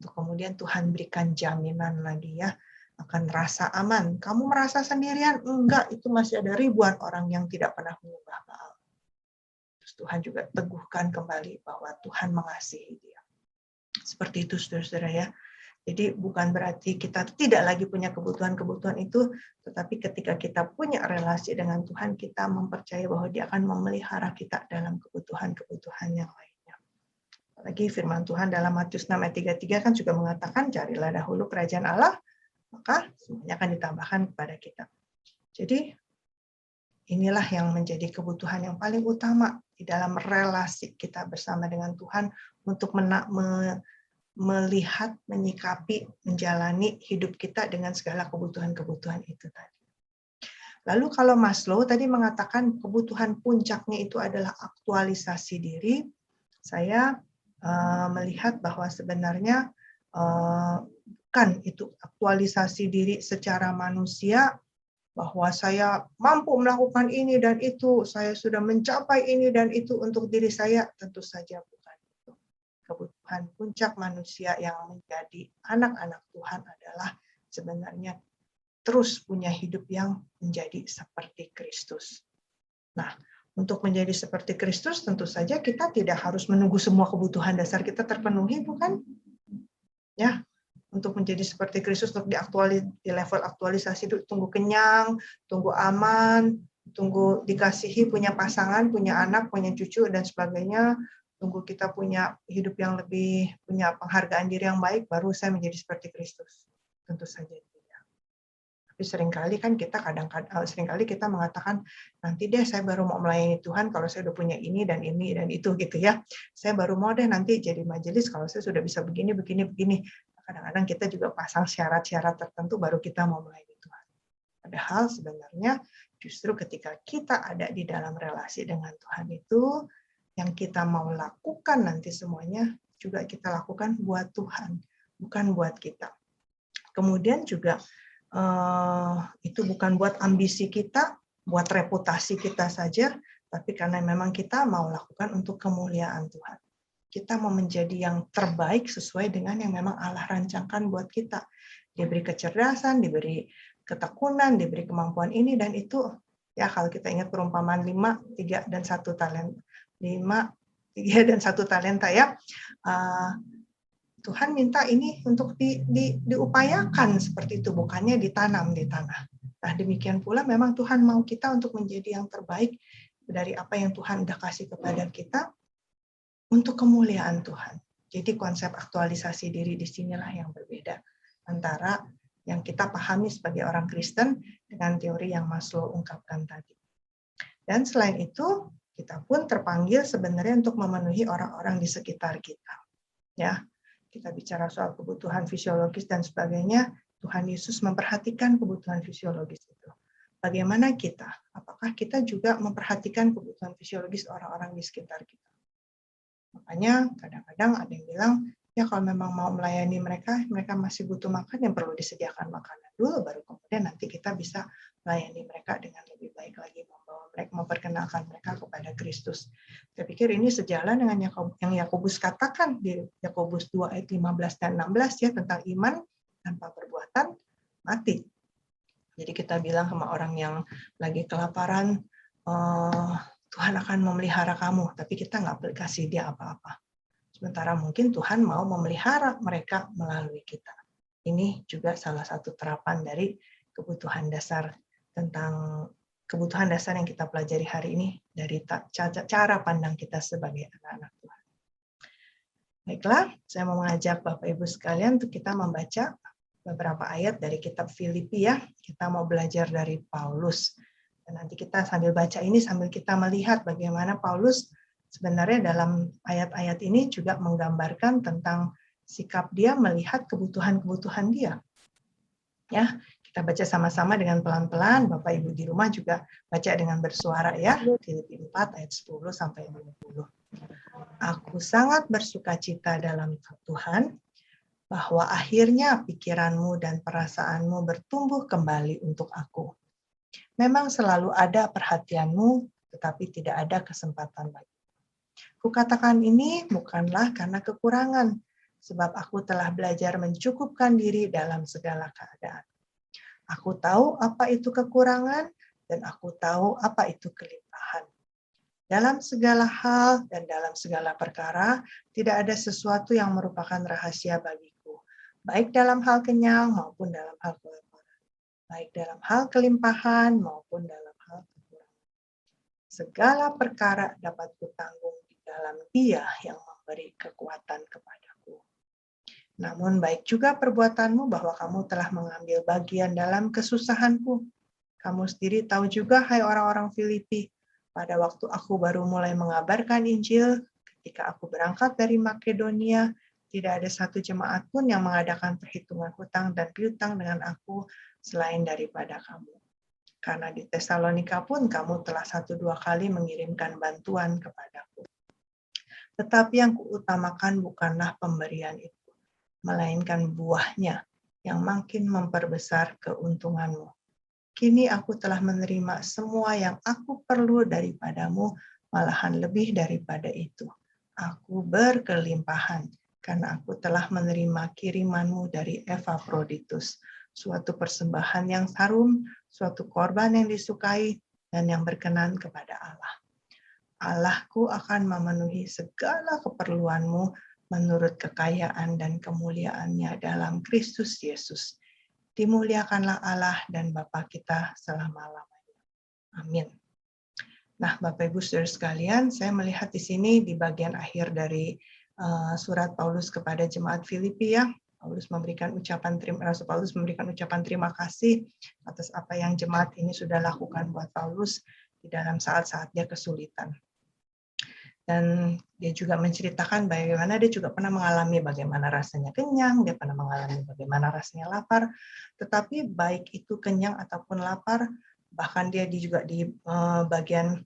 Untuk kemudian Tuhan berikan jaminan lagi ya, akan rasa aman. Kamu merasa sendirian? Enggak, itu masih ada ribuan orang yang tidak pernah menyembah Baal. Terus Tuhan juga teguhkan kembali bahwa Tuhan mengasihi dia. Seperti itu, saudara-saudara ya. Jadi bukan berarti kita tidak lagi punya kebutuhan-kebutuhan itu, tetapi ketika kita punya relasi dengan Tuhan, kita mempercayai bahwa Dia akan memelihara kita dalam kebutuhan-kebutuhan yang lainnya. Apalagi firman Tuhan dalam Matius 6 ayat 33 kan juga mengatakan, carilah dahulu kerajaan Allah, maka semuanya akan ditambahkan kepada kita. Jadi inilah yang menjadi kebutuhan yang paling utama di dalam relasi kita bersama dengan Tuhan untuk melihat, menyikapi, menjalani hidup kita dengan segala kebutuhan-kebutuhan itu tadi. Lalu kalau Maslow tadi mengatakan kebutuhan puncaknya itu adalah aktualisasi diri, saya melihat bahwa sebenarnya bukan itu aktualisasi diri secara manusia, bahwa saya mampu melakukan ini dan itu, saya sudah mencapai ini dan itu untuk diri saya, tentu saja bukan itu. Kebutuhan puncak manusia yang menjadi anak-anak Tuhan adalah sebenarnya terus punya hidup yang menjadi seperti Kristus. Nah, untuk menjadi seperti Kristus tentu saja kita tidak harus menunggu semua kebutuhan dasar kita terpenuhi, bukan? Ya, untuk menjadi seperti Kristus, untuk di level aktualisasi itu tunggu kenyang, tunggu aman, tunggu dikasihi, punya pasangan, punya anak, punya cucu dan sebagainya, tunggu kita punya hidup yang lebih, punya penghargaan diri yang baik, baru saya menjadi seperti Kristus. Tentu saja tidak. Tapi seringkali kan kita seringkali kita mengatakan, nanti deh saya baru mau melayani Tuhan kalau saya udah punya ini dan itu gitu ya. Saya baru mau deh nanti jadi majelis kalau saya sudah bisa begini. Kadang-kadang kita juga pasang syarat-syarat tertentu baru kita mau melayani Tuhan. Padahal sebenarnya justru ketika kita ada di dalam relasi dengan Tuhan itu, yang kita mau lakukan nanti semuanya juga kita lakukan buat Tuhan, bukan buat kita. Kemudian juga itu bukan buat ambisi kita, buat reputasi kita saja, tapi karena memang kita mau lakukan untuk kemuliaan Tuhan. Kita mau menjadi yang terbaik sesuai dengan yang memang Allah rancangkan buat kita. Diberi kecerdasan, diberi ketekunan, diberi kemampuan ini dan itu. Ya, kalau kita ingat perumpamaan 5, 3, dan 1 talenta. 5, 3, dan 1 talenta ya. Tuhan minta ini untuk diupayakan seperti itu, bukannya ditanam di tanah. Nah, demikian pula memang Tuhan mau kita untuk menjadi yang terbaik dari apa yang Tuhan udah kasih kepada kita, untuk kemuliaan Tuhan. Jadi konsep aktualisasi diri di sinilah yang berbeda antara yang kita pahami sebagai orang Kristen dengan teori yang Maslow ungkapkan tadi. Dan selain itu, kita pun terpanggil sebenarnya untuk memenuhi orang-orang di sekitar kita. Ya, kita bicara soal kebutuhan fisiologis dan sebagainya, Tuhan Yesus memperhatikan kebutuhan fisiologis itu. Bagaimana kita? Apakah kita juga memperhatikan kebutuhan fisiologis orang-orang di sekitar kita? Makanya kadang-kadang ada yang bilang, ya kalau memang mau melayani mereka masih butuh makan, yang perlu disediakan makanan dulu, baru kemudian nanti kita bisa melayani mereka dengan lebih baik lagi, membawa mereka, memperkenalkan mereka kepada Kristus. Saya pikir ini sejalan dengan yang Yakobus katakan di Yakobus 2 ayat 15 dan 16 ya, tentang iman tanpa perbuatan mati. Jadi kita bilang sama orang yang lagi kelaparan, Tuhan akan memelihara kamu, tapi kita nggak kasih dia apa-apa. Sementara mungkin Tuhan mau memelihara mereka melalui kita. Ini juga salah satu terapan dari kebutuhan dasar yang kita pelajari hari ini dari cara pandang kita sebagai anak-anak Tuhan. Baiklah, saya mau mengajak Bapak Ibu sekalian untuk kita membaca beberapa ayat dari kitab Filipi ya. Kita mau belajar dari Paulus. Dan nanti kita sambil baca ini, sambil kita melihat bagaimana Paulus sebenarnya dalam ayat-ayat ini juga menggambarkan tentang sikap dia melihat kebutuhan-kebutuhan dia. Ya, kita baca sama-sama dengan pelan-pelan. Bapak Ibu di rumah juga baca dengan bersuara ya. Filipi 4 ayat 10 sampai 20. Aku sangat bersukacita dalam Tuhan bahwa akhirnya pikiranmu dan perasaanmu bertumbuh kembali untuk aku. Memang selalu ada perhatianmu, tetapi tidak ada kesempatan bagi. Kukatakan ini bukanlah karena kekurangan, sebab aku telah belajar mencukupkan diri dalam segala keadaan. Aku tahu apa itu kekurangan, dan aku tahu apa itu kelimpahan. Dalam segala hal dan dalam segala perkara, tidak ada sesuatu yang merupakan rahasia bagiku, baik dalam hal kenyang maupun dalam hal kelaparan, baik dalam hal kelimpahan maupun dalam hal kekurangan. Segala perkara dapat kutanggung di dalam Dia yang memberi kekuatan kepadaku. Namun baik juga perbuatanmu bahwa kamu telah mengambil bagian dalam kesusahanku. Kamu sendiri tahu juga, hai orang-orang Filipi, pada waktu aku baru mulai mengabarkan Injil, ketika aku berangkat dari Makedonia, tidak ada satu jemaat pun yang mengadakan perhitungan hutang dan piutang dengan aku selain daripada kamu. Karena di Tesalonika pun kamu telah 1-2 kali mengirimkan bantuan kepadaku. Tetapi yang kuutamakan bukanlah pemberian itu, melainkan buahnya yang makin memperbesar keuntunganmu. Kini aku telah menerima semua yang aku perlu daripadamu, malahan lebih daripada itu. Aku berkelimpahan, karena aku telah menerima kirimanmu dari Epaphroditus, suatu persembahan yang harum, suatu korban yang disukai, dan yang berkenan kepada Allah. Allahku akan memenuhi segala keperluanmu menurut kekayaan dan kemuliaannya dalam Kristus Yesus. Dimuliakanlah Allah dan Bapa kita selama-lamanya. Amin. Nah, Bapak Ibu Saudara sekalian, saya melihat di sini di bagian akhir dari surat Paulus kepada jemaat Filipi ya. Rasul Paulus memberikan ucapan terima kasih atas apa yang jemaat ini sudah lakukan buat Paulus di dalam saat-saat dia kesulitan. Dan dia juga menceritakan bagaimana dia juga pernah mengalami bagaimana rasanya kenyang, dia pernah mengalami bagaimana rasanya lapar. Tetapi baik itu kenyang ataupun lapar, bahkan dia juga di bagian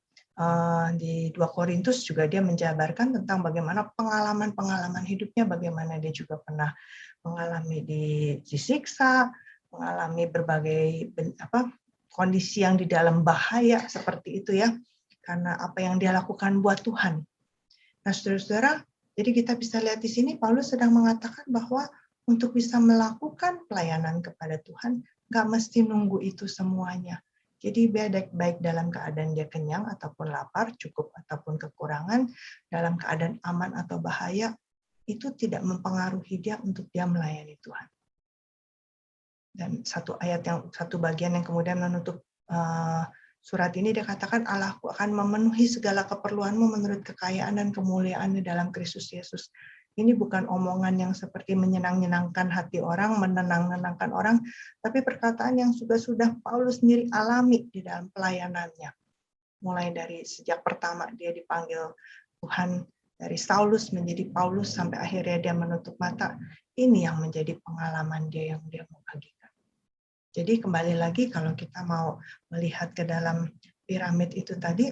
di 2 Korintus juga dia menjabarkan tentang bagaimana pengalaman-pengalaman hidupnya, bagaimana dia juga pernah mengalami disiksa, mengalami berbagai kondisi yang di dalam bahaya seperti itu ya, karena apa yang dia lakukan buat Tuhan. Nah, saudara-saudara, jadi kita bisa lihat di sini Paulus sedang mengatakan bahwa untuk bisa melakukan pelayanan kepada Tuhan, nggak mesti nunggu itu semuanya. Jadi baik dalam keadaan dia kenyang ataupun lapar, cukup ataupun kekurangan, dalam keadaan aman atau bahaya, itu tidak mempengaruhi dia untuk dia melayani Tuhan. Dan satu bagian yang kemudian menutup surat ini dia katakan, Allahku akan memenuhi segala keperluanmu menurut kekayaan dan kemuliaan dalam Kristus Yesus. Ini bukan omongan yang seperti menyenang-nyenangkan hati orang, menenang-nenangkan orang, tapi perkataan yang sudah Paulus sendiri alami di dalam pelayanannya. Mulai dari sejak pertama dia dipanggil Tuhan, dari Saulus menjadi Paulus, sampai akhirnya dia menutup mata. Ini yang menjadi pengalaman dia yang dia mau bagikan. Jadi kembali lagi kalau kita mau melihat ke dalam piramid itu tadi,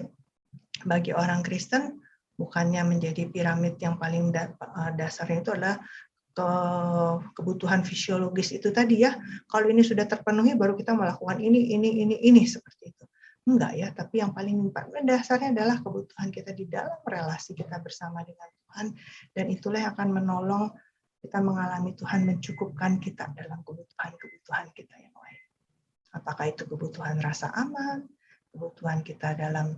bagi orang Kristen bukannya menjadi piramid yang paling dasarnya itu adalah kebutuhan fisiologis itu tadi ya. Kalau ini sudah terpenuhi baru kita melakukan ini seperti itu. Enggak ya, tapi yang paling dasarnya adalah kebutuhan kita di dalam relasi kita bersama dengan Tuhan, dan itulah yang akan menolong kita mengalami Tuhan mencukupkan kita dalam kebutuhan kita yang lain. Apakah itu kebutuhan rasa aman, kebutuhan kita dalam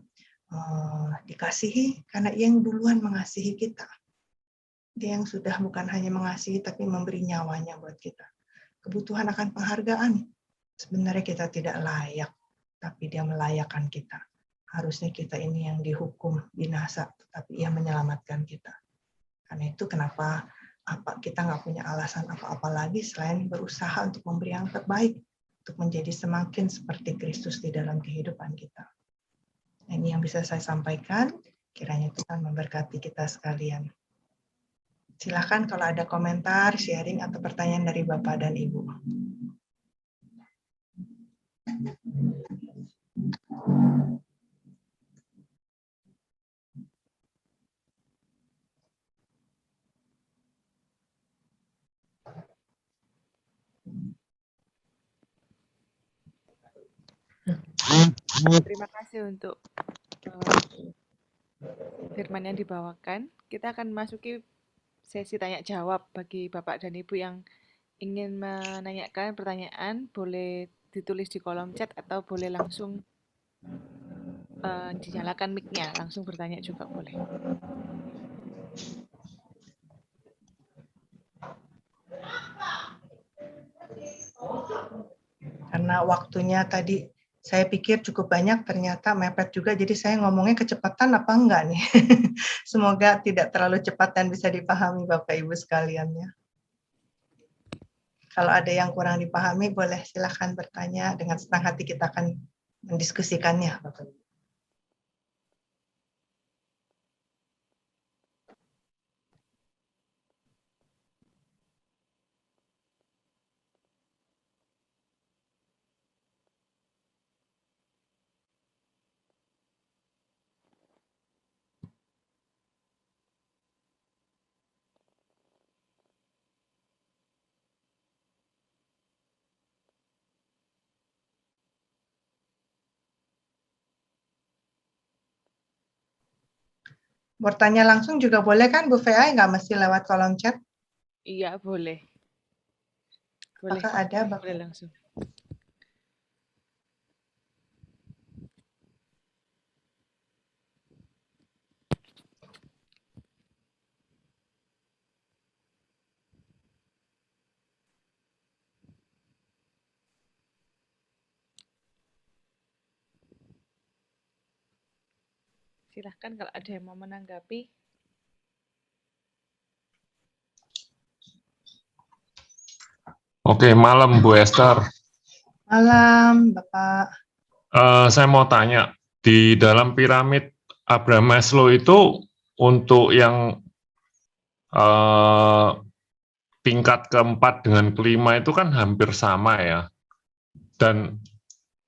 dikasihi, karena Ia yang duluan mengasihi kita. Dia yang sudah bukan hanya mengasihi, tapi memberi nyawanya buat kita. Kebutuhan akan penghargaan. Sebenarnya kita tidak layak, tapi Dia melayakkan kita. Harusnya kita ini yang dihukum binasa, tetapi Ia menyelamatkan kita. Karena itu kenapa kita nggak punya alasan apa-apa lagi selain berusaha untuk memberi yang terbaik, untuk menjadi semakin seperti Kristus di dalam kehidupan kita. Ini yang bisa saya sampaikan, kiranya Tuhan memberkati kita sekalian. Silakan kalau ada komentar, sharing, atau pertanyaan dari Bapak dan Ibu. Terima kasih untuk firman yang dibawakan. Kita akan masuki sesi tanya jawab bagi Bapak dan Ibu yang ingin menanyakan pertanyaan, boleh ditulis di kolom chat atau boleh langsung dinyalakan mic-nya, langsung bertanya juga boleh. Karena waktunya tadi saya pikir cukup banyak, ternyata mepet juga, jadi saya ngomongnya kecepatan apa enggak nih? Semoga tidak terlalu cepat dan bisa dipahami Bapak Ibu sekalian ya. Kalau ada yang kurang dipahami, boleh silahkan bertanya, dengan senang hati kita akan mendiskusikannya Bapak Ibu. Bertanya langsung juga boleh kan Bu Fea, nggak mesti lewat kolom chat? Iya, boleh. Boleh, Apakah ada Bapak? boleh langsung. Silahkan kalau ada yang mau menanggapi. Oke, malam Bu Esther. Malam Bapak. Saya mau tanya, di dalam piramid Abraham Maslow itu untuk yang tingkat keempat dengan kelima itu kan hampir sama ya. Dan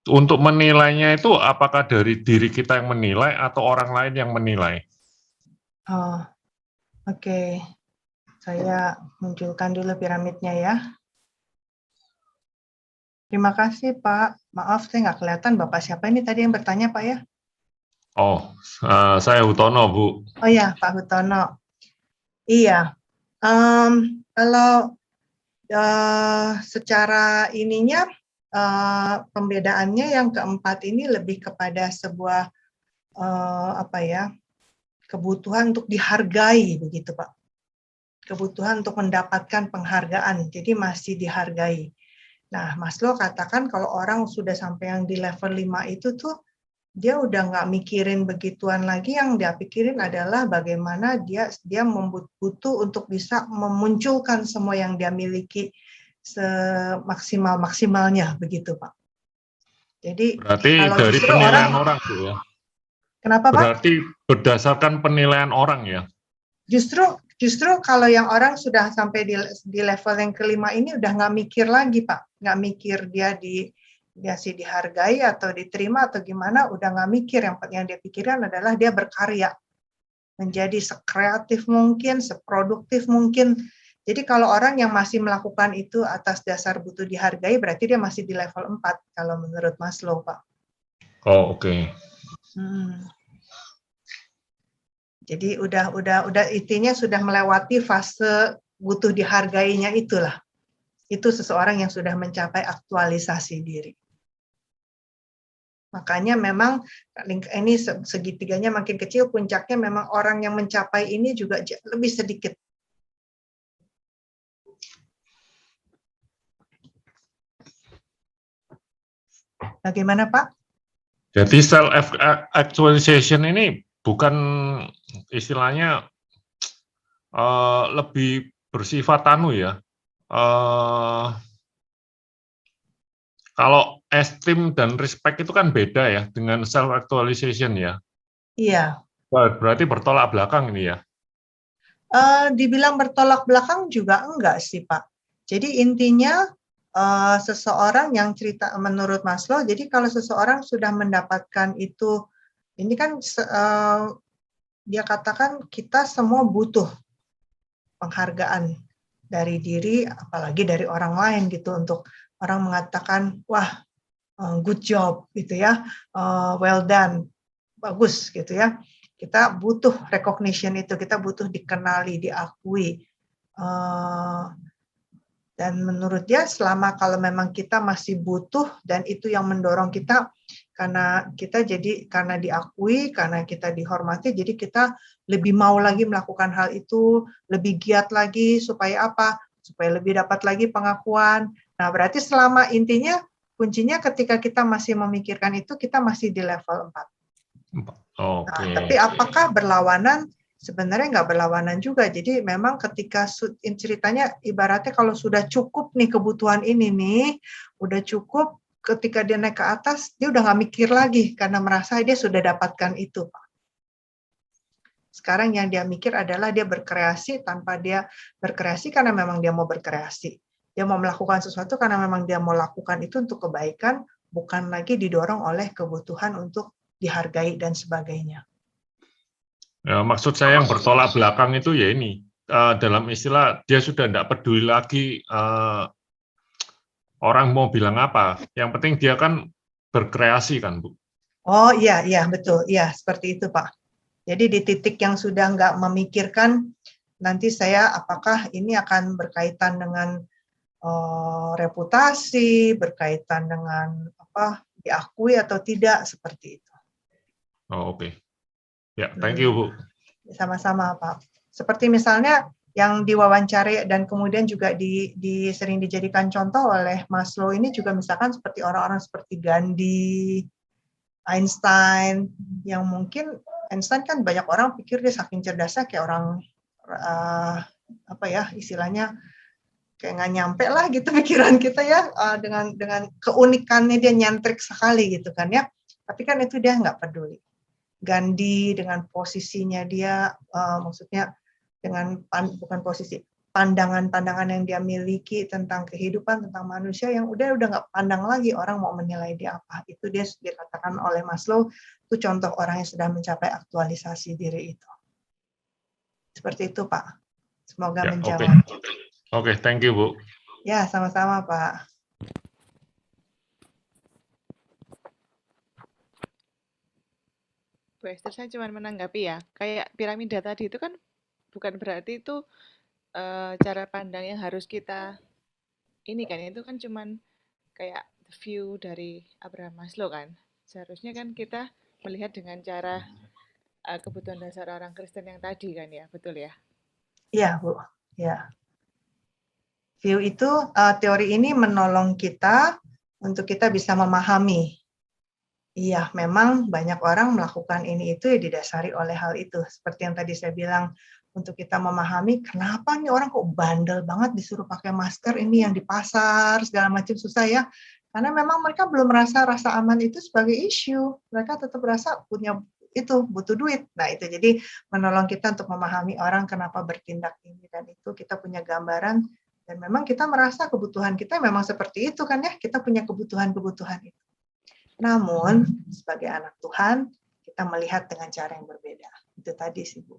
untuk menilainya itu apakah dari diri kita yang menilai atau orang lain yang menilai? Oh, oke. Saya munculkan dulu piramidnya ya. Terima kasih Pak. Maaf saya nggak kelihatan Bapak siapa ini tadi yang bertanya Pak ya? Oh, saya Hutono Bu. Oh ya Pak Hutono. Iya. Kalau secara ininya pembedaannya yang keempat ini lebih kepada sebuah kebutuhan untuk dihargai begitu Pak. Kebutuhan untuk mendapatkan penghargaan, jadi masih dihargai. Nah, Maslow katakan kalau orang sudah sampai yang di level 5 itu tuh, dia udah nggak mikirin begituan lagi, yang dia pikirin adalah bagaimana dia butuh untuk bisa memunculkan semua yang dia miliki semaksimal-maksimalnya, begitu Pak. Jadi, berarti kalau dari penilaian orang Bu ya? Kenapa Pak? Berarti berdasarkan penilaian orang ya? Justru kalau yang orang sudah sampai di level yang kelima ini udah nggak mikir lagi Pak, nggak mikir dia dihargai atau diterima atau gimana, udah nggak mikir, yang dia pikirkan adalah dia berkarya, menjadi sekreatif mungkin, seproduktif mungkin. Jadi kalau orang yang masih melakukan itu atas dasar butuh dihargai, berarti dia masih di level 4 kalau menurut Maslow Pak. Oh oke. Jadi udah intinya sudah melewati fase butuh dihargainya itulah. Itu seseorang yang sudah mencapai aktualisasi diri. Makanya memang ini segitiganya makin kecil, puncaknya memang orang yang mencapai ini juga lebih sedikit. Bagaimana Pak? Jadi self actualization ini bukan istilahnya lebih bersifat ya. Kalau esteem dan respect itu kan beda ya dengan self actualization ya. Iya. Berarti bertolak belakang ini ya. Dibilang bertolak belakang juga enggak sih Pak. Jadi intinya seseorang yang cerita menurut Maslow, jadi kalau seseorang sudah mendapatkan itu, ini kan dia katakan kita semua butuh penghargaan dari diri, apalagi dari orang lain gitu, untuk orang mengatakan, wah good job gitu ya, well done, bagus gitu ya. Kita butuh recognition itu, kita butuh dikenali, diakui. Dan menurut dia selama kalau memang kita masih butuh dan itu yang mendorong kita karena diakui, karena kita dihormati, jadi kita lebih mau lagi melakukan hal itu, lebih giat lagi supaya apa? Supaya lebih dapat lagi pengakuan. Nah, berarti selama intinya kuncinya ketika kita masih memikirkan itu, kita masih di level 4. Oke. Nah, tapi apakah berlawanan? Sebenarnya nggak berlawanan juga. Jadi memang ketika ceritanya ibaratnya kalau sudah cukup nih kebutuhan ini nih, udah cukup, ketika dia naik ke atas, dia udah nggak mikir lagi karena merasa dia sudah dapatkan itu, Pak. Sekarang yang dia mikir adalah dia berkreasi tanpa dia berkreasi karena memang dia mau berkreasi. Dia mau melakukan sesuatu karena memang dia mau lakukan itu untuk kebaikan, bukan lagi didorong oleh kebutuhan untuk dihargai dan sebagainya. Ya, maksud saya yang bertolak belakang itu ya ini, dalam istilah dia sudah tidak peduli lagi orang mau bilang apa, yang penting dia kan berkreasi kan, Bu. Oh iya, betul, iya seperti itu Pak. Jadi di titik yang sudah nggak memikirkan nanti saya apakah ini akan berkaitan dengan reputasi, berkaitan dengan apa diakui atau tidak, seperti itu. Oh, oke. Ya, thank you, Bu. Sama-sama, Pak. Seperti misalnya yang diwawancari dan kemudian juga sering dijadikan contoh oleh Maslow ini juga misalkan seperti orang-orang seperti Gandhi, Einstein, yang mungkin Einstein kan banyak orang pikir dia saking cerdasnya kayak orang istilahnya kayak nggak nyampe lah gitu pikiran kita ya, dengan keunikannya dia nyentrik sekali gitu kan ya. Tapi kan itu dia nggak peduli. Gandhi dengan posisinya dia, maksudnya dengan bukan posisi, pandangan-pandangan yang dia miliki tentang kehidupan, tentang manusia yang udah nggak pandang lagi orang mau menilai dia apa. Itu dia dikatakan oleh Maslow itu contoh orang yang sudah mencapai aktualisasi diri itu. Seperti itu Pak. Semoga menjawab. Oke, thank you Bu. Ya, sama-sama Pak. Bu Esther, saya cuma menanggapi ya, kayak piramida tadi itu kan bukan berarti itu cara pandang yang harus kita ini kan, itu kan cuman kayak view dari Abraham Maslow kan. Seharusnya kan kita melihat dengan cara kebutuhan dasar orang Kristen yang tadi kan ya, betul ya? Iya Bu, ya. View itu, teori ini menolong kita untuk kita bisa memahami. Iya, memang banyak orang melakukan ini itu ya didasari oleh hal itu. Seperti yang tadi saya bilang, untuk kita memahami kenapa nih orang kok bandel banget disuruh pakai masker ini yang di pasar, segala macam susah ya. Karena memang mereka belum merasa rasa aman itu sebagai isu. Mereka tetap merasa punya itu, butuh duit. Nah itu jadi menolong kita untuk memahami orang kenapa bertindak ini dan itu, kita punya gambaran. Dan memang kita merasa kebutuhan kita memang seperti itu kan ya, kita punya kebutuhan-kebutuhan itu. Namun, sebagai anak Tuhan, kita melihat dengan cara yang berbeda. Itu tadi sih, Bu.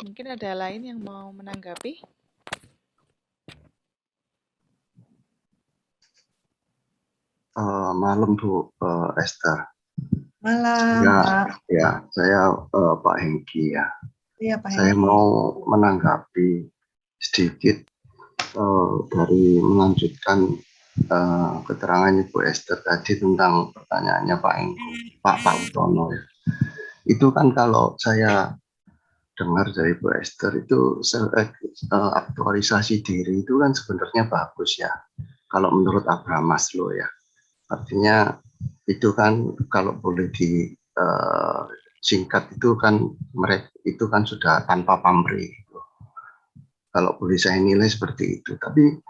Mungkin ada lain yang mau menanggapi? Malam Bu Esther. Malam, ya, Pak. Ya, saya Pak Hengki ya. Iya, Pak Saya Hengki. mau menanggapi sedikit dari melanjutkan keterangannya Bu Esther tadi tentang pertanyaannya Pak Utono ya. Itu kan kalau saya dengar dari Bu Esther itu aktualisasi diri itu kan sebenarnya bagus ya. Kalau menurut Abraham Maslow ya. Artinya itu kan kalau boleh disingkat itu kan mereka itu kan sudah tanpa pamrih gitu. Kalau boleh saya nilai seperti itu. Tapi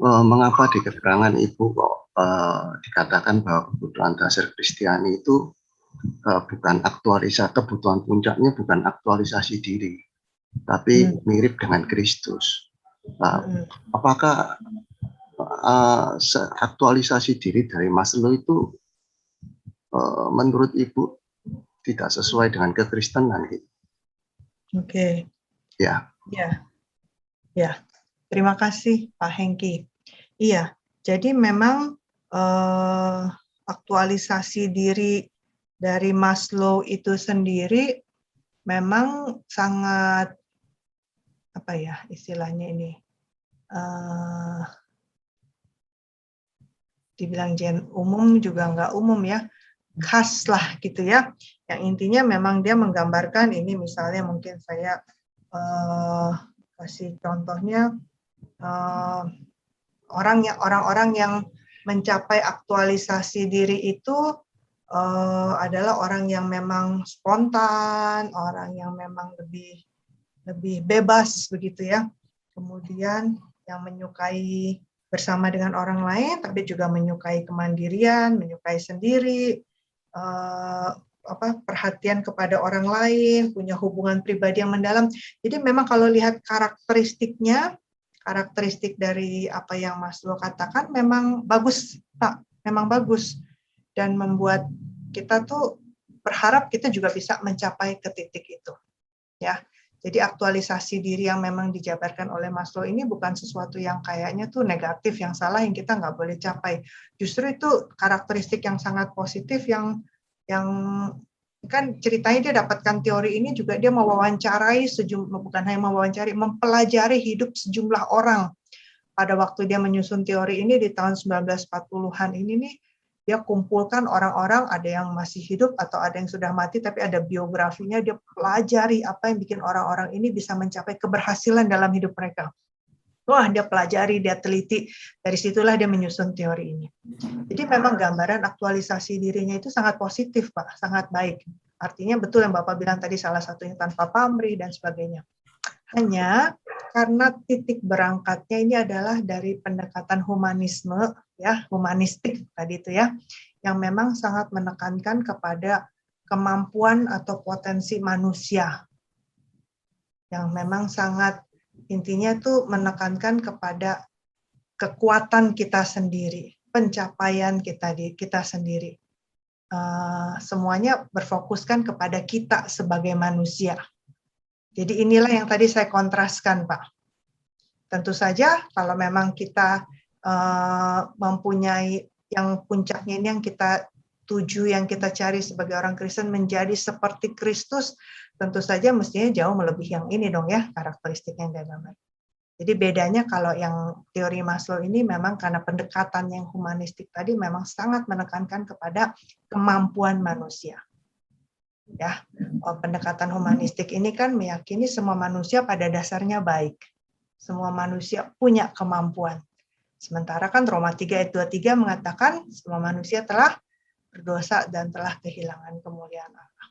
mengapa di keterangan Ibu kok dikatakan bahwa kebutuhan dasar Kristiani itu bukan aktualisasi, kebutuhan puncaknya bukan aktualisasi diri, tapi mirip dengan Kristus. Apakah aktualisasi diri dari Maslow itu menurut Ibu tidak sesuai dengan kekristenan gitu? Oke. Ya. Ya. Terima kasih Pak Hengki. Iya, jadi memang aktualisasi diri dari Maslow itu sendiri memang sangat, apa ya istilahnya ini, dibilang umum juga nggak umum ya, khas lah gitu ya. Yang intinya memang dia menggambarkan ini, misalnya mungkin saya kasih contohnya, orang-orang yang mencapai aktualisasi diri itu adalah orang yang memang spontan, orang yang memang lebih bebas begitu ya. Kemudian yang menyukai bersama dengan orang lain, tapi juga menyukai kemandirian, menyukai sendiri, perhatian kepada orang lain, punya hubungan pribadi yang mendalam. Jadi memang kalau lihat karakteristiknya, karakteristik dari apa yang Maslow katakan memang bagus, Pak, memang bagus, dan membuat kita tuh berharap kita juga bisa mencapai ke titik itu, ya. Jadi aktualisasi diri yang memang dijabarkan oleh Maslow ini bukan sesuatu yang kayaknya tuh negatif, yang salah, yang kita nggak boleh capai. Justru itu karakteristik yang sangat positif, yang kan ceritanya dia dapatkan teori ini juga dia mewawancarai bukan hanya mewawancari, mempelajari hidup sejumlah orang. Pada waktu dia menyusun teori ini di tahun 1940-an ini nih, dia kumpulkan orang-orang, ada yang masih hidup atau ada yang sudah mati, tapi ada biografinya, dia pelajari apa yang bikin orang-orang ini bisa mencapai keberhasilan dalam hidup mereka. Wah, dia pelajari, dia teliti, dari situlah dia menyusun teori ini. Jadi memang gambaran aktualisasi dirinya itu sangat positif, Pak, sangat baik. Artinya betul yang Bapak bilang tadi, salah satunya tanpa pamrih dan sebagainya. Hanya karena titik berangkatnya ini adalah dari pendekatan humanisme, ya, humanistik tadi itu ya, yang memang sangat menekankan kepada kemampuan atau potensi manusia, yang memang sangat intinya tuh menekankan kepada kekuatan kita sendiri, pencapaian kita sendiri. Semuanya berfokuskan kepada kita sebagai manusia. Jadi inilah yang tadi saya kontraskan, Pak. Tentu saja kalau memang kita mempunyai yang puncaknya ini yang kita tuju, yang kita cari sebagai orang Kristen menjadi seperti Kristus, tentu saja mestinya jauh melebihi yang ini dong ya, karakteristik yang dia gambar. Jadi bedanya kalau yang teori Maslow ini memang karena pendekatan yang humanistik tadi memang sangat menekankan kepada kemampuan manusia. Ya, pendekatan humanistik ini kan meyakini semua manusia pada dasarnya baik. Semua manusia punya kemampuan. Sementara kan Roma 3 ayat 23 mengatakan semua manusia telah berdosa dan telah kehilangan kemuliaan Allah.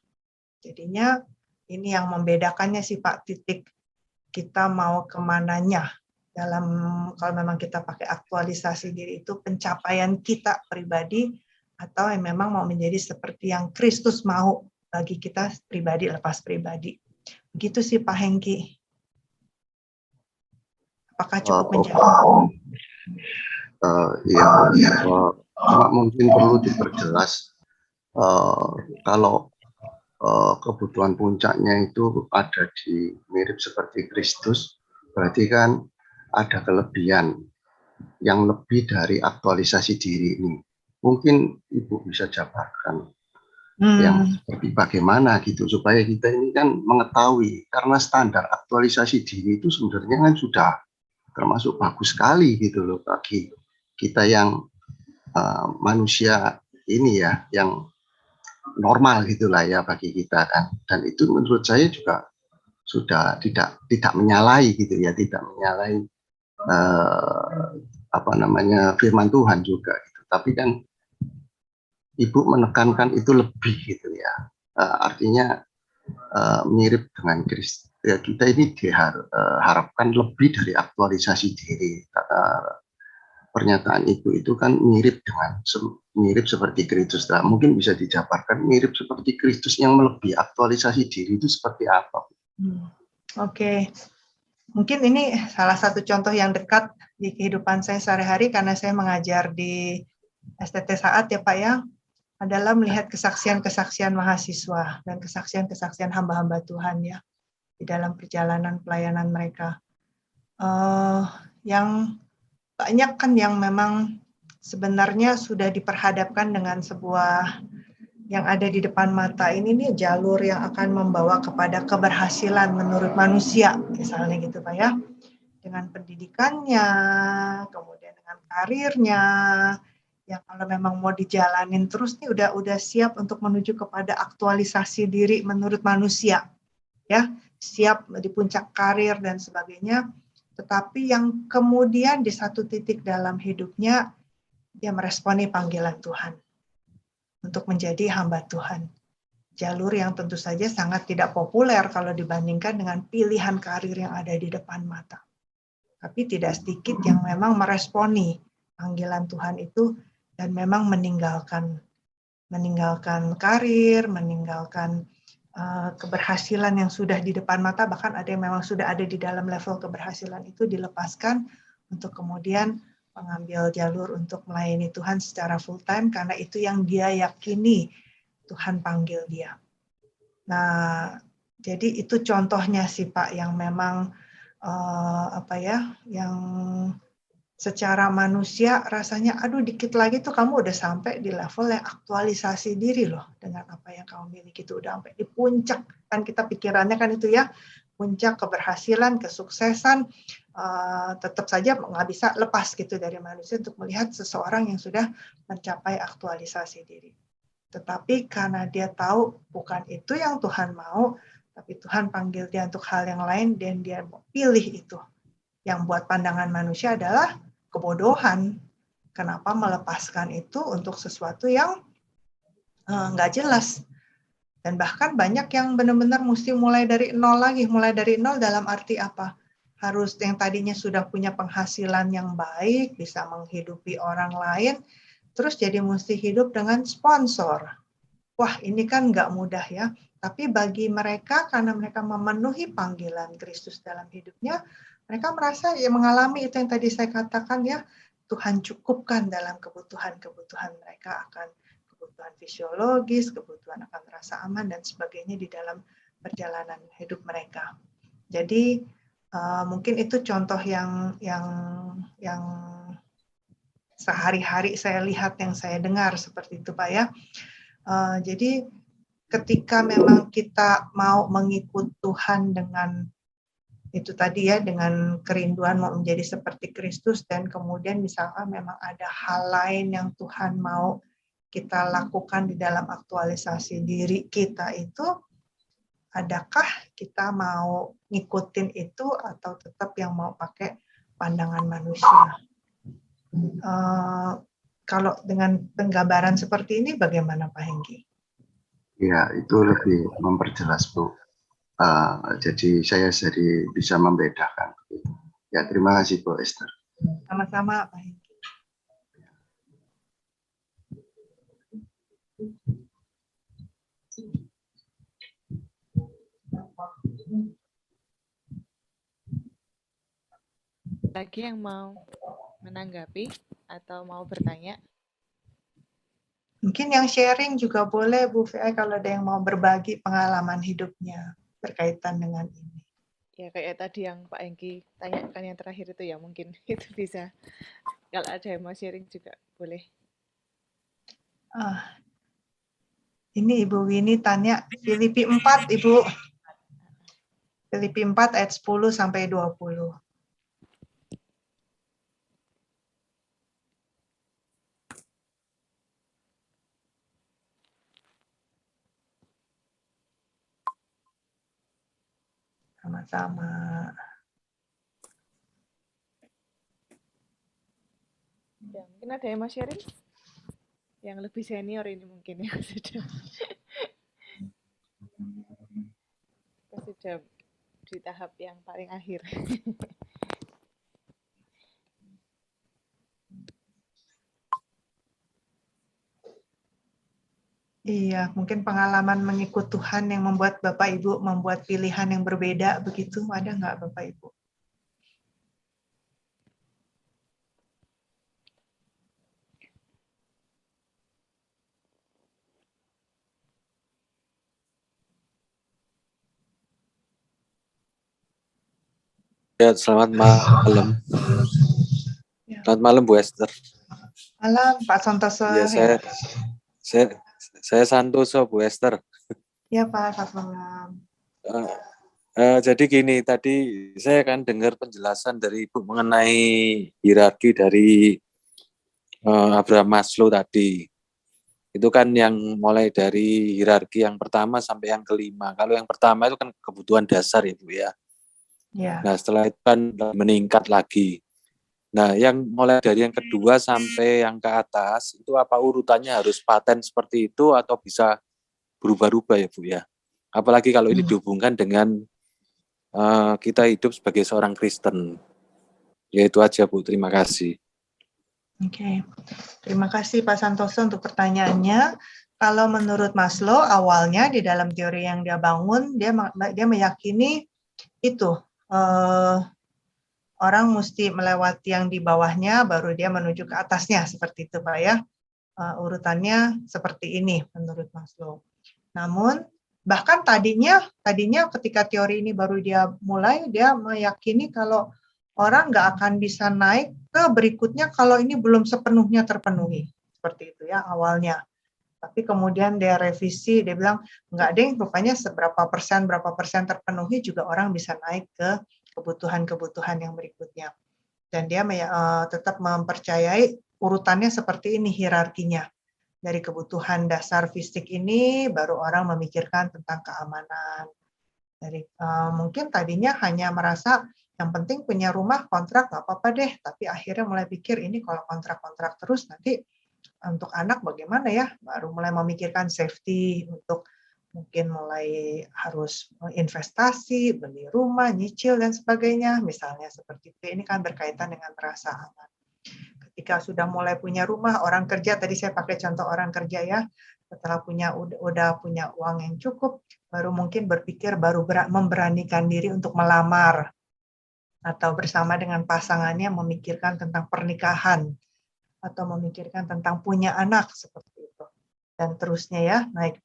Jadinya ini yang membedakannya sih Pak, titik kita mau kemananya dalam, kalau memang kita pakai aktualisasi diri itu pencapaian kita pribadi atau yang memang mau menjadi seperti yang Kristus mau bagi kita pribadi lepas pribadi. Begitu sih Pak Hengki. Apakah cukup menjawab? Iya, cuma mungkin perlu diperjelas kalau kebutuhan puncaknya itu ada di mirip seperti Kristus, berarti kan ada kelebihan yang lebih dari aktualisasi diri ini. Mungkin Ibu bisa jabarkan yang seperti bagaimana gitu, supaya kita ini kan mengetahui, karena standar aktualisasi diri itu sebenarnya kan sudah termasuk bagus sekali gitu loh bagi kita yang manusia ini ya, yang normal gitulah ya bagi kita kan. Dan itu menurut saya juga sudah tidak menyalahi gitu ya, tidak menyalahi firman Tuhan juga gitu. Tapi kan Ibu menekankan itu lebih gitu ya, artinya mirip dengan Kristus. Ya, kita ini diharapkan lebih dari aktualisasi diri. Pernyataan Ibu itu kan mirip seperti Kristus. Nah, mungkin bisa dijabarkan mirip seperti Kristus yang melebihi aktualisasi diri itu seperti apa? Oke. Mungkin ini salah satu contoh yang dekat di kehidupan saya sehari-hari karena saya mengajar di STT Saat ya Pak ya, adalah melihat kesaksian-kesaksian mahasiswa dan kesaksian-kesaksian hamba-hamba Tuhan ya di dalam perjalanan pelayanan mereka. Yang banyak kan yang memang sebenarnya sudah diperhadapkan dengan sebuah yang ada di depan mata ini nih, jalur yang akan membawa kepada keberhasilan menurut manusia, misalnya gitu Pak ya, dengan pendidikannya, kemudian dengan karirnya, ya kalau memang mau dijalanin terus nih udah siap untuk menuju kepada aktualisasi diri menurut manusia, ya, siap di puncak karir dan sebagainya, tetapi yang kemudian di satu titik dalam hidupnya dia meresponi panggilan Tuhan untuk menjadi hamba Tuhan. Jalur yang tentu saja sangat tidak populer kalau dibandingkan dengan pilihan karir yang ada di depan mata. Tapi tidak sedikit yang memang meresponi panggilan Tuhan itu dan memang meninggalkan karir, meninggalkan keberhasilan yang sudah di depan mata, bahkan ada yang memang sudah ada di dalam level keberhasilan itu dilepaskan untuk kemudian mengambil jalur untuk melayani Tuhan secara full time karena itu yang dia yakini Tuhan panggil dia. Nah, jadi itu contohnya sih Pak yang memang yang secara manusia rasanya aduh dikit lagi tuh kamu udah sampai di level yang aktualisasi diri loh dengan apa yang kamu miliki, itu udah sampai di puncak kan, kita pikirannya kan itu ya, puncak keberhasilan, kesuksesan. Tetap saja nggak bisa lepas gitu dari manusia untuk melihat seseorang yang sudah mencapai aktualisasi diri. Tetapi karena dia tahu bukan itu yang Tuhan mau, tapi Tuhan panggil dia untuk hal yang lain dan dia pilih itu. Yang buat pandangan manusia adalah kebodohan. Kenapa melepaskan itu untuk sesuatu yang nggak jelas. Dan bahkan banyak yang benar-benar mesti mulai dari nol lagi. Mulai dari nol dalam arti apa? Harus yang tadinya sudah punya penghasilan yang baik, bisa menghidupi orang lain, terus jadi mesti hidup dengan sponsor. Wah, ini kan nggak mudah ya. Tapi bagi mereka, karena mereka memenuhi panggilan Kristus dalam hidupnya, mereka merasa ya mengalami itu yang tadi saya katakan ya, Tuhan cukupkan dalam kebutuhan-kebutuhan mereka, akan kebutuhan fisiologis, kebutuhan akan rasa aman, dan sebagainya di dalam perjalanan hidup mereka. Jadi, mungkin itu contoh yang sehari-hari saya lihat, yang saya dengar seperti itu Pak ya. Jadi ketika memang kita mau mengikut Tuhan dengan itu tadi ya, dengan kerinduan mau menjadi seperti Kristus, dan kemudian misalkan memang ada hal lain yang Tuhan mau kita lakukan di dalam aktualisasi diri kita itu, adakah kita mau ngikutin itu atau tetap yang mau pakai pandangan manusia? Kalau dengan penggambaran seperti ini bagaimana Pak Hengki? Ya, itu lebih memperjelas Bu. Jadi saya jadi bisa membedakan. Ya, terima kasih Bu Esther. Sama-sama Pak Hengki. Lagi yang mau menanggapi atau mau bertanya? Mungkin yang sharing juga boleh Bu VI kalau ada yang mau berbagi pengalaman hidupnya berkaitan dengan ini. Ya kayak tadi yang Pak Hengki tanyakan yang terakhir itu ya, mungkin itu bisa. Kalau ada yang mau sharing juga boleh. Ini Ibu Winnie tanya Filipi 4 Ibu. Filipi 4 ayat 10 sampai 20. Sama-sama. Ya, mungkin ada yang mau sharing? Yang lebih senior ini mungkin ya sudah. Sudah di tahap yang paling akhir. Iya, mungkin pengalaman mengikut Tuhan yang membuat Bapak Ibu membuat pilihan yang berbeda begitu, ada nggak Bapak Ibu? Ya, selamat malam. Selamat malam Bu Esther. Malam, Pak Santoso. Ya, saya Santoso, Bu Esther. Ya, Pak, selamat malam. Jadi gini, tadi saya kan dengar penjelasan dari Ibu mengenai hierarki dari Abraham Maslow tadi. Itu kan yang mulai dari hierarki yang pertama sampai yang kelima. Kalau yang pertama itu kan kebutuhan dasar ya Bu ya. Ya. Nah setelah itu kan meningkat lagi. Nah yang mulai dari yang kedua sampai yang ke atas, itu apa urutannya harus paten seperti itu atau bisa berubah-ubah ya Bu ya? Apalagi kalau ini dihubungkan dengan kita hidup sebagai seorang Kristen. Ya itu aja Bu, terima kasih. Oke, terima kasih Pak Santoso untuk pertanyaannya. Kalau menurut Maslow, awalnya di dalam teori yang dia bangun, dia meyakini itu orang mesti melewati yang di bawahnya, baru dia menuju ke atasnya, seperti itu Pak ya. Urutannya seperti ini menurut Maslow. Namun bahkan tadinya ketika teori ini baru dia mulai, dia meyakini kalau orang nggak akan bisa naik ke berikutnya kalau ini belum sepenuhnya terpenuhi. Seperti itu ya awalnya. Tapi kemudian dia revisi, dia bilang, enggak deh, rupanya berapa persen terpenuhi juga orang bisa naik ke kebutuhan-kebutuhan yang berikutnya. Dan dia tetap mempercayai urutannya seperti ini hierarkinya. Dari kebutuhan dasar fisik ini, baru orang memikirkan tentang keamanan. Dari mungkin tadinya hanya merasa yang penting punya rumah, kontrak nggak apa-apa deh, tapi akhirnya mulai pikir ini kalau kontrak-kontrak terus nanti untuk anak bagaimana ya, baru mulai memikirkan safety, untuk mungkin mulai harus investasi, beli rumah, nyicil dan sebagainya, misalnya seperti itu. Ini kan berkaitan dengan rasa aman. Ketika sudah mulai punya rumah, orang kerja, tadi saya pakai contoh orang kerja ya, setelah udah punya uang yang cukup, baru mungkin berpikir, baru memberanikan diri untuk melamar, atau bersama dengan pasangannya memikirkan tentang pernikahan, atau memikirkan tentang punya anak, seperti itu. Dan terusnya ya, naik.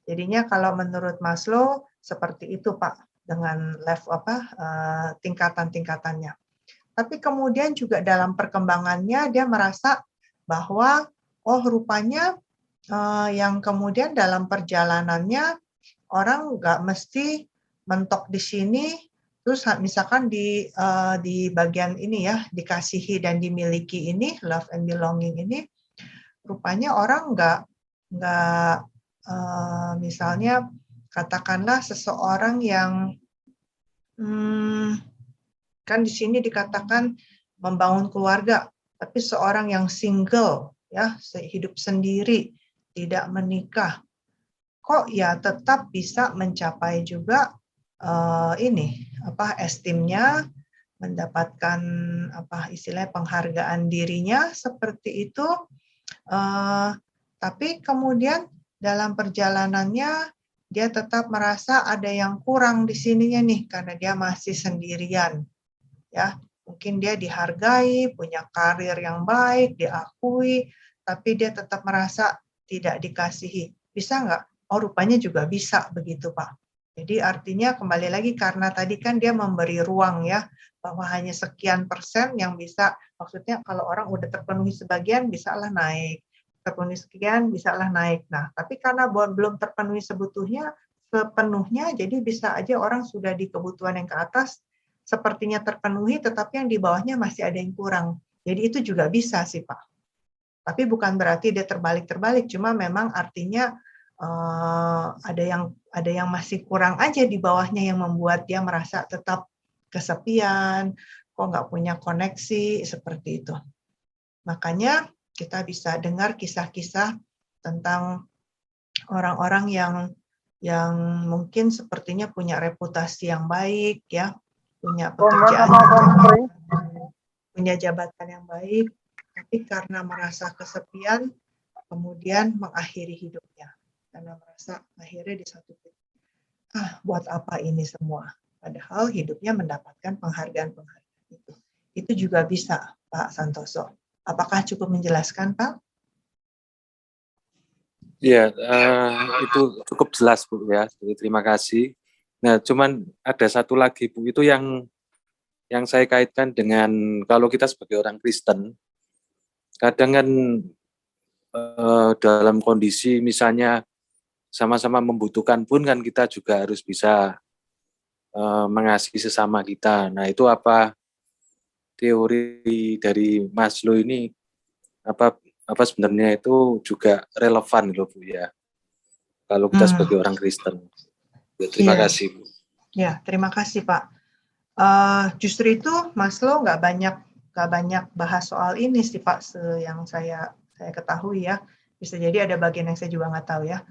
Jadinya kalau menurut Maslow, seperti itu Pak, dengan level tingkatan-tingkatannya. Tapi kemudian juga dalam perkembangannya, dia merasa bahwa, oh rupanya yang kemudian dalam perjalanannya, orang nggak mesti mentok di sini, terus misalkan di bagian ini ya, dikasihi dan dimiliki ini, love and belonging ini, rupanya orang nggak misalnya katakanlah seseorang yang kan di sini dikatakan membangun keluarga, tapi seorang yang single ya, hidup sendiri, tidak menikah, kok ya tetap bisa mencapai juga estimnya, mendapatkan istilahnya penghargaan dirinya seperti itu, tapi kemudian dalam perjalanannya dia tetap merasa ada yang kurang di sininya nih karena dia masih sendirian ya, mungkin dia dihargai, punya karir yang baik, diakui, tapi dia tetap merasa tidak dikasihi. Bisa nggak? Oh rupanya juga bisa begitu Pak. Jadi artinya kembali lagi karena tadi kan dia memberi ruang ya, bahwa hanya sekian persen yang bisa, maksudnya kalau orang udah terpenuhi sebagian bisalah naik, terpenuhi sekian bisalah naik. Nah tapi karena belum terpenuhi sepenuhnya, jadi bisa aja orang sudah di kebutuhan yang ke atas sepertinya terpenuhi, tetapi yang di bawahnya masih ada yang kurang. Jadi itu juga bisa sih Pak. Tapi bukan berarti dia terbalik, cuma memang artinya ada yang masih kurang aja di bawahnya yang membuat dia merasa tetap kesepian, kok nggak punya koneksi, seperti itu. Makanya kita bisa dengar kisah-kisah tentang orang-orang yang mungkin sepertinya punya reputasi yang baik, ya, punya pekerjaan yang baik, punya jabatan yang baik, tapi karena merasa kesepian, kemudian mengakhiri hidupnya. Karena merasa akhirnya di satu titik, buat apa ini semua? Padahal hidupnya mendapatkan penghargaan-penghargaan itu. Itu juga bisa, Pak Santoso. Apakah cukup menjelaskan, Pak? Ya, itu cukup jelas Bu ya. Terima kasih. Nah, cuman ada satu lagi Bu, itu yang saya kaitkan dengan kalau kita sebagai orang Kristen, kadang kan dalam kondisi misalnya sama-sama membutuhkan pun kan kita juga harus bisa mengasihi sesama kita. Nah, itu apa teori dari Maslow ini apa sebenarnya itu juga relevan loh Bu ya. Kalau kita sebagai orang Kristen. Ya, terima kasih Bu. Ya, terima kasih Pak. Justru itu Maslow nggak banyak bahas soal ini sih Pak, yang saya ketahui ya. Bisa jadi ada bagian yang saya juga nggak tahu ya.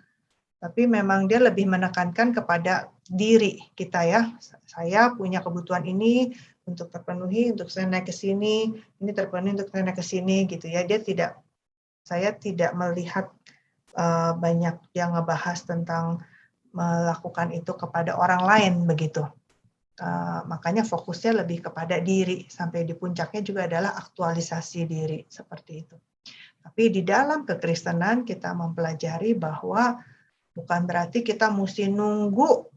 Tapi memang dia lebih menekankan kepada diri kita ya. Saya punya kebutuhan ini untuk terpenuhi, untuk saya naik ke sini, ini terpenuhi untuk saya naik ke sini gitu ya. Saya tidak melihat banyak yang ngebahas tentang melakukan itu kepada orang lain begitu. Makanya fokusnya lebih kepada diri, sampai di puncaknya juga adalah aktualisasi diri seperti itu. Tapi di dalam kekristenan kita mempelajari bahwa bukan berarti kita mesti nunggu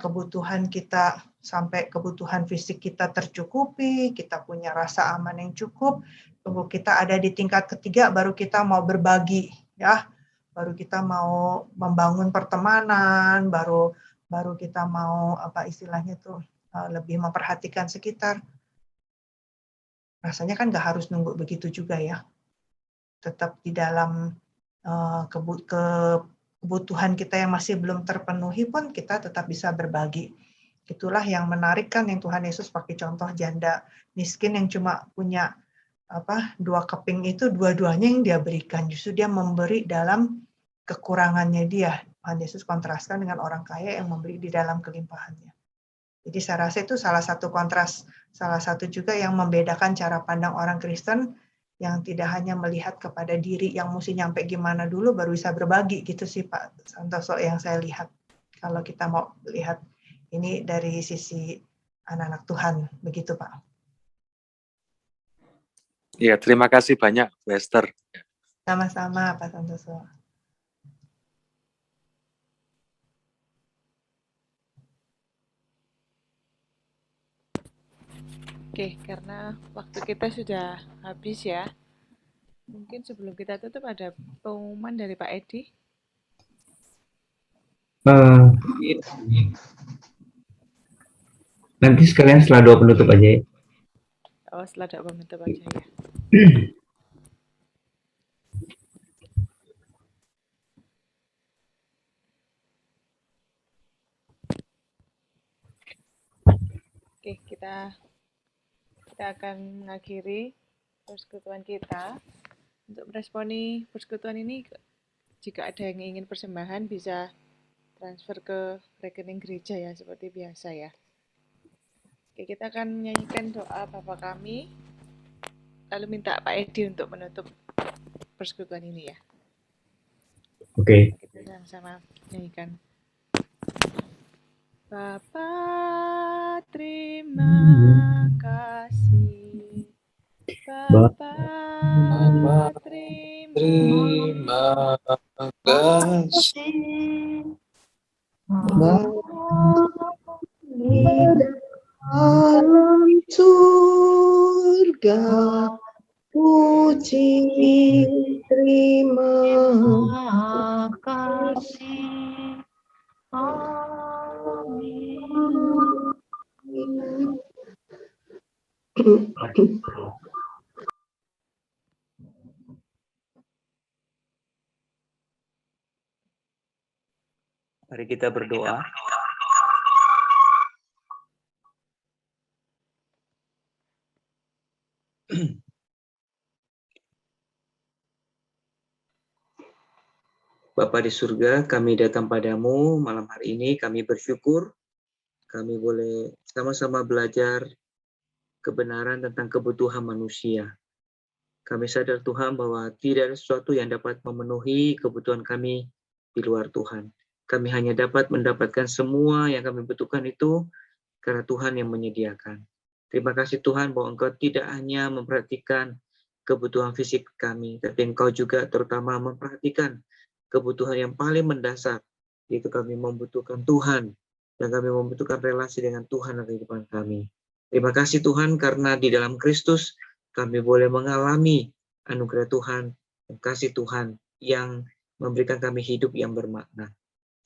kebutuhan kita sampai kebutuhan fisik kita tercukupi, kita punya rasa aman yang cukup, tunggu kita ada di tingkat ketiga baru kita mau berbagi ya, baru kita mau membangun pertemanan, baru kita mau apa istilahnya tuh lebih memperhatikan sekitar. Rasanya kan nggak harus nunggu begitu juga ya. Tetap di dalam kebutuhan kita yang masih belum terpenuhi pun kita tetap bisa berbagi. Itulah yang menarik kan yang Tuhan Yesus pakai contoh janda miskin yang cuma punya 2 keping itu, dua-duanya yang dia berikan. Justru dia memberi dalam kekurangannya dia. Tuhan Yesus kontraskan dengan orang kaya yang memberi di dalam kelimpahannya. Jadi saya rasa itu salah satu kontras, salah satu juga yang membedakan cara pandang orang Kristen yang tidak hanya melihat kepada diri yang mesti nyampe gimana dulu baru bisa berbagi gitu sih Pak Santoso yang saya lihat. Kalau kita mau lihat ini dari sisi anak-anak Tuhan, begitu Pak. Ya, terima kasih banyak Bu Esther. Sama-sama Pak Santoso. Oke, karena waktu kita sudah habis ya. Mungkin sebelum kita tutup ada pengumuman dari Pak Edi. Nanti sekalian setelah doa penutup aja ya. Oh, setelah doa penutup aja ya. Oke, kita akan mengakhiri persekutuan kita. Untuk meresponi persekutuan ini, jika ada yang ingin persembahan bisa transfer ke rekening gereja ya, seperti biasa ya. Oke, kita akan menyanyikan doa Bapa Kami, lalu minta Pak Edi untuk menutup persekutuan ini ya. Oke. Kita sama-sama nyanyikan. Bapa, terima kasih. Bapa, terima kasih. Dalam surga puji terima kasih. Amin. Mari kita berdoa. Bapa di surga, kami datang padamu malam hari ini, kami bersyukur kami boleh sama-sama belajar kebenaran tentang kebutuhan manusia. Kami sadar Tuhan bahwa tidak ada sesuatu yang dapat memenuhi kebutuhan kami di luar Tuhan. Kami hanya dapat mendapatkan semua yang kami butuhkan itu karena Tuhan yang menyediakan. Terima kasih Tuhan bahwa Engkau tidak hanya memperhatikan kebutuhan fisik kami, tapi Engkau juga terutama memperhatikan kebutuhan yang paling mendasar, yaitu kami membutuhkan Tuhan, dan kami membutuhkan relasi dengan Tuhan dalam kehidupan kami. Terima kasih Tuhan karena di dalam Kristus kami boleh mengalami anugerah Tuhan, dan kasih Tuhan yang memberikan kami hidup yang bermakna.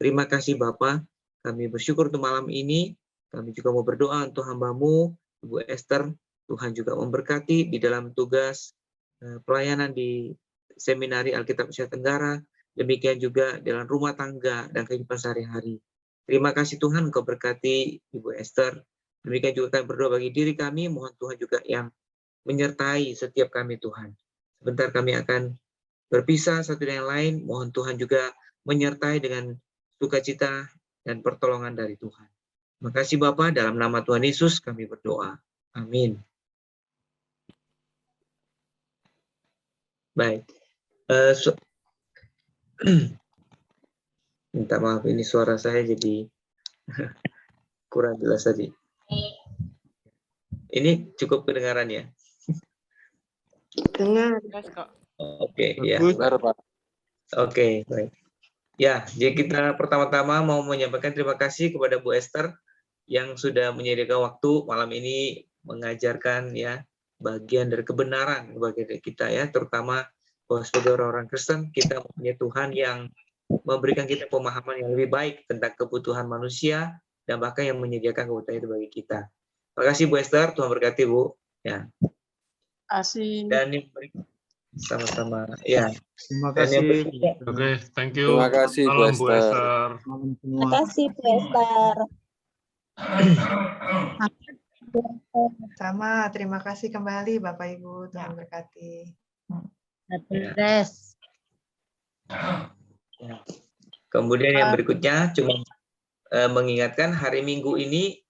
Terima kasih Bapa, kami bersyukur untuk malam ini. Kami juga mau berdoa untuk hamba-Mu, Ibu Esther. Tuhan juga memberkati di dalam tugas pelayanan di Seminari Alkitab Asia Tenggara. Demikian juga dalam rumah tangga dan kehidupan sehari-hari. Terima kasih Tuhan, Engkau berkati Ibu Esther. Demikian juga kami berdoa bagi diri kami, mohon Tuhan juga yang menyertai setiap kami Tuhan. Sebentar kami akan berpisah satu dengan yang lain, mohon Tuhan juga menyertai dengan sukacita dan pertolongan dari Tuhan. Terima kasih Bapa, dalam nama Tuhan Yesus kami berdoa. Amin. Baik. Minta maaf, ini suara saya jadi kurang jelas tadi. Ini cukup kedengaran ya? Dengar. Jelas kok. Oke, ya. Benar, Pak. Oke, baik. Ya, jadi kita pertama-tama mau menyampaikan terima kasih kepada Bu Esther yang sudah menyediakan waktu malam ini mengajarkan ya bagian dari kebenaran bagi kita ya, terutama bahwa sebagai orang-orang Kristen kita mempunyai Tuhan yang memberikan kita pemahaman yang lebih baik tentang kebutuhan manusia dan bahkan yang menyediakan kebutuhan itu bagi kita. Terima kasih Bu Esther, Tuhan berkati Bu. Ya. Kasih. Dan yang berikut sama-sama ya. Terima Dan yang kasih. berikutnya, Oke, thank you. Terima kasih, Bu Malam Bu Esther. Esther. Malam semua. Terima kasih, Bu Esther. Sama, terima kasih kembali Bapak Ibu, Tuhan berkati. Bless. ya. Kemudian yang berikutnya cuma mengingatkan hari Minggu ini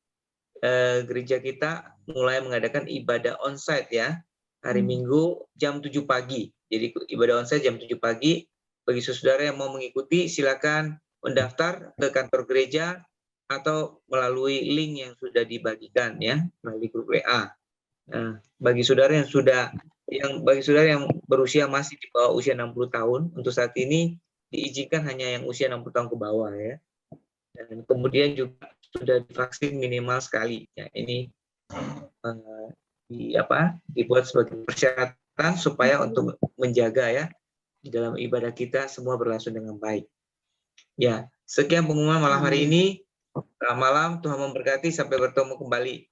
gereja kita mulai mengadakan ibadah onsite ya. Hari Minggu jam 7 pagi. Jadi ibadah onsite jam 7 pagi. Bagi saudara yang mau mengikuti silakan mendaftar ke kantor gereja atau melalui link yang sudah dibagikan ya, melalui grup WA. Nah, bagi saudara yang berusia masih di bawah usia 60 tahun, untuk saat ini diizinkan hanya yang usia 60 tahun ke bawah ya. Dan kemudian juga sudah divaksin minimal sekali. Ya, ini dibuat sebagai persyaratan supaya untuk menjaga ya di dalam ibadah kita semua berlangsung dengan baik. Ya, sekian pengumuman malam hari ini. Selamat malam, Tuhan memberkati, sampai bertemu kembali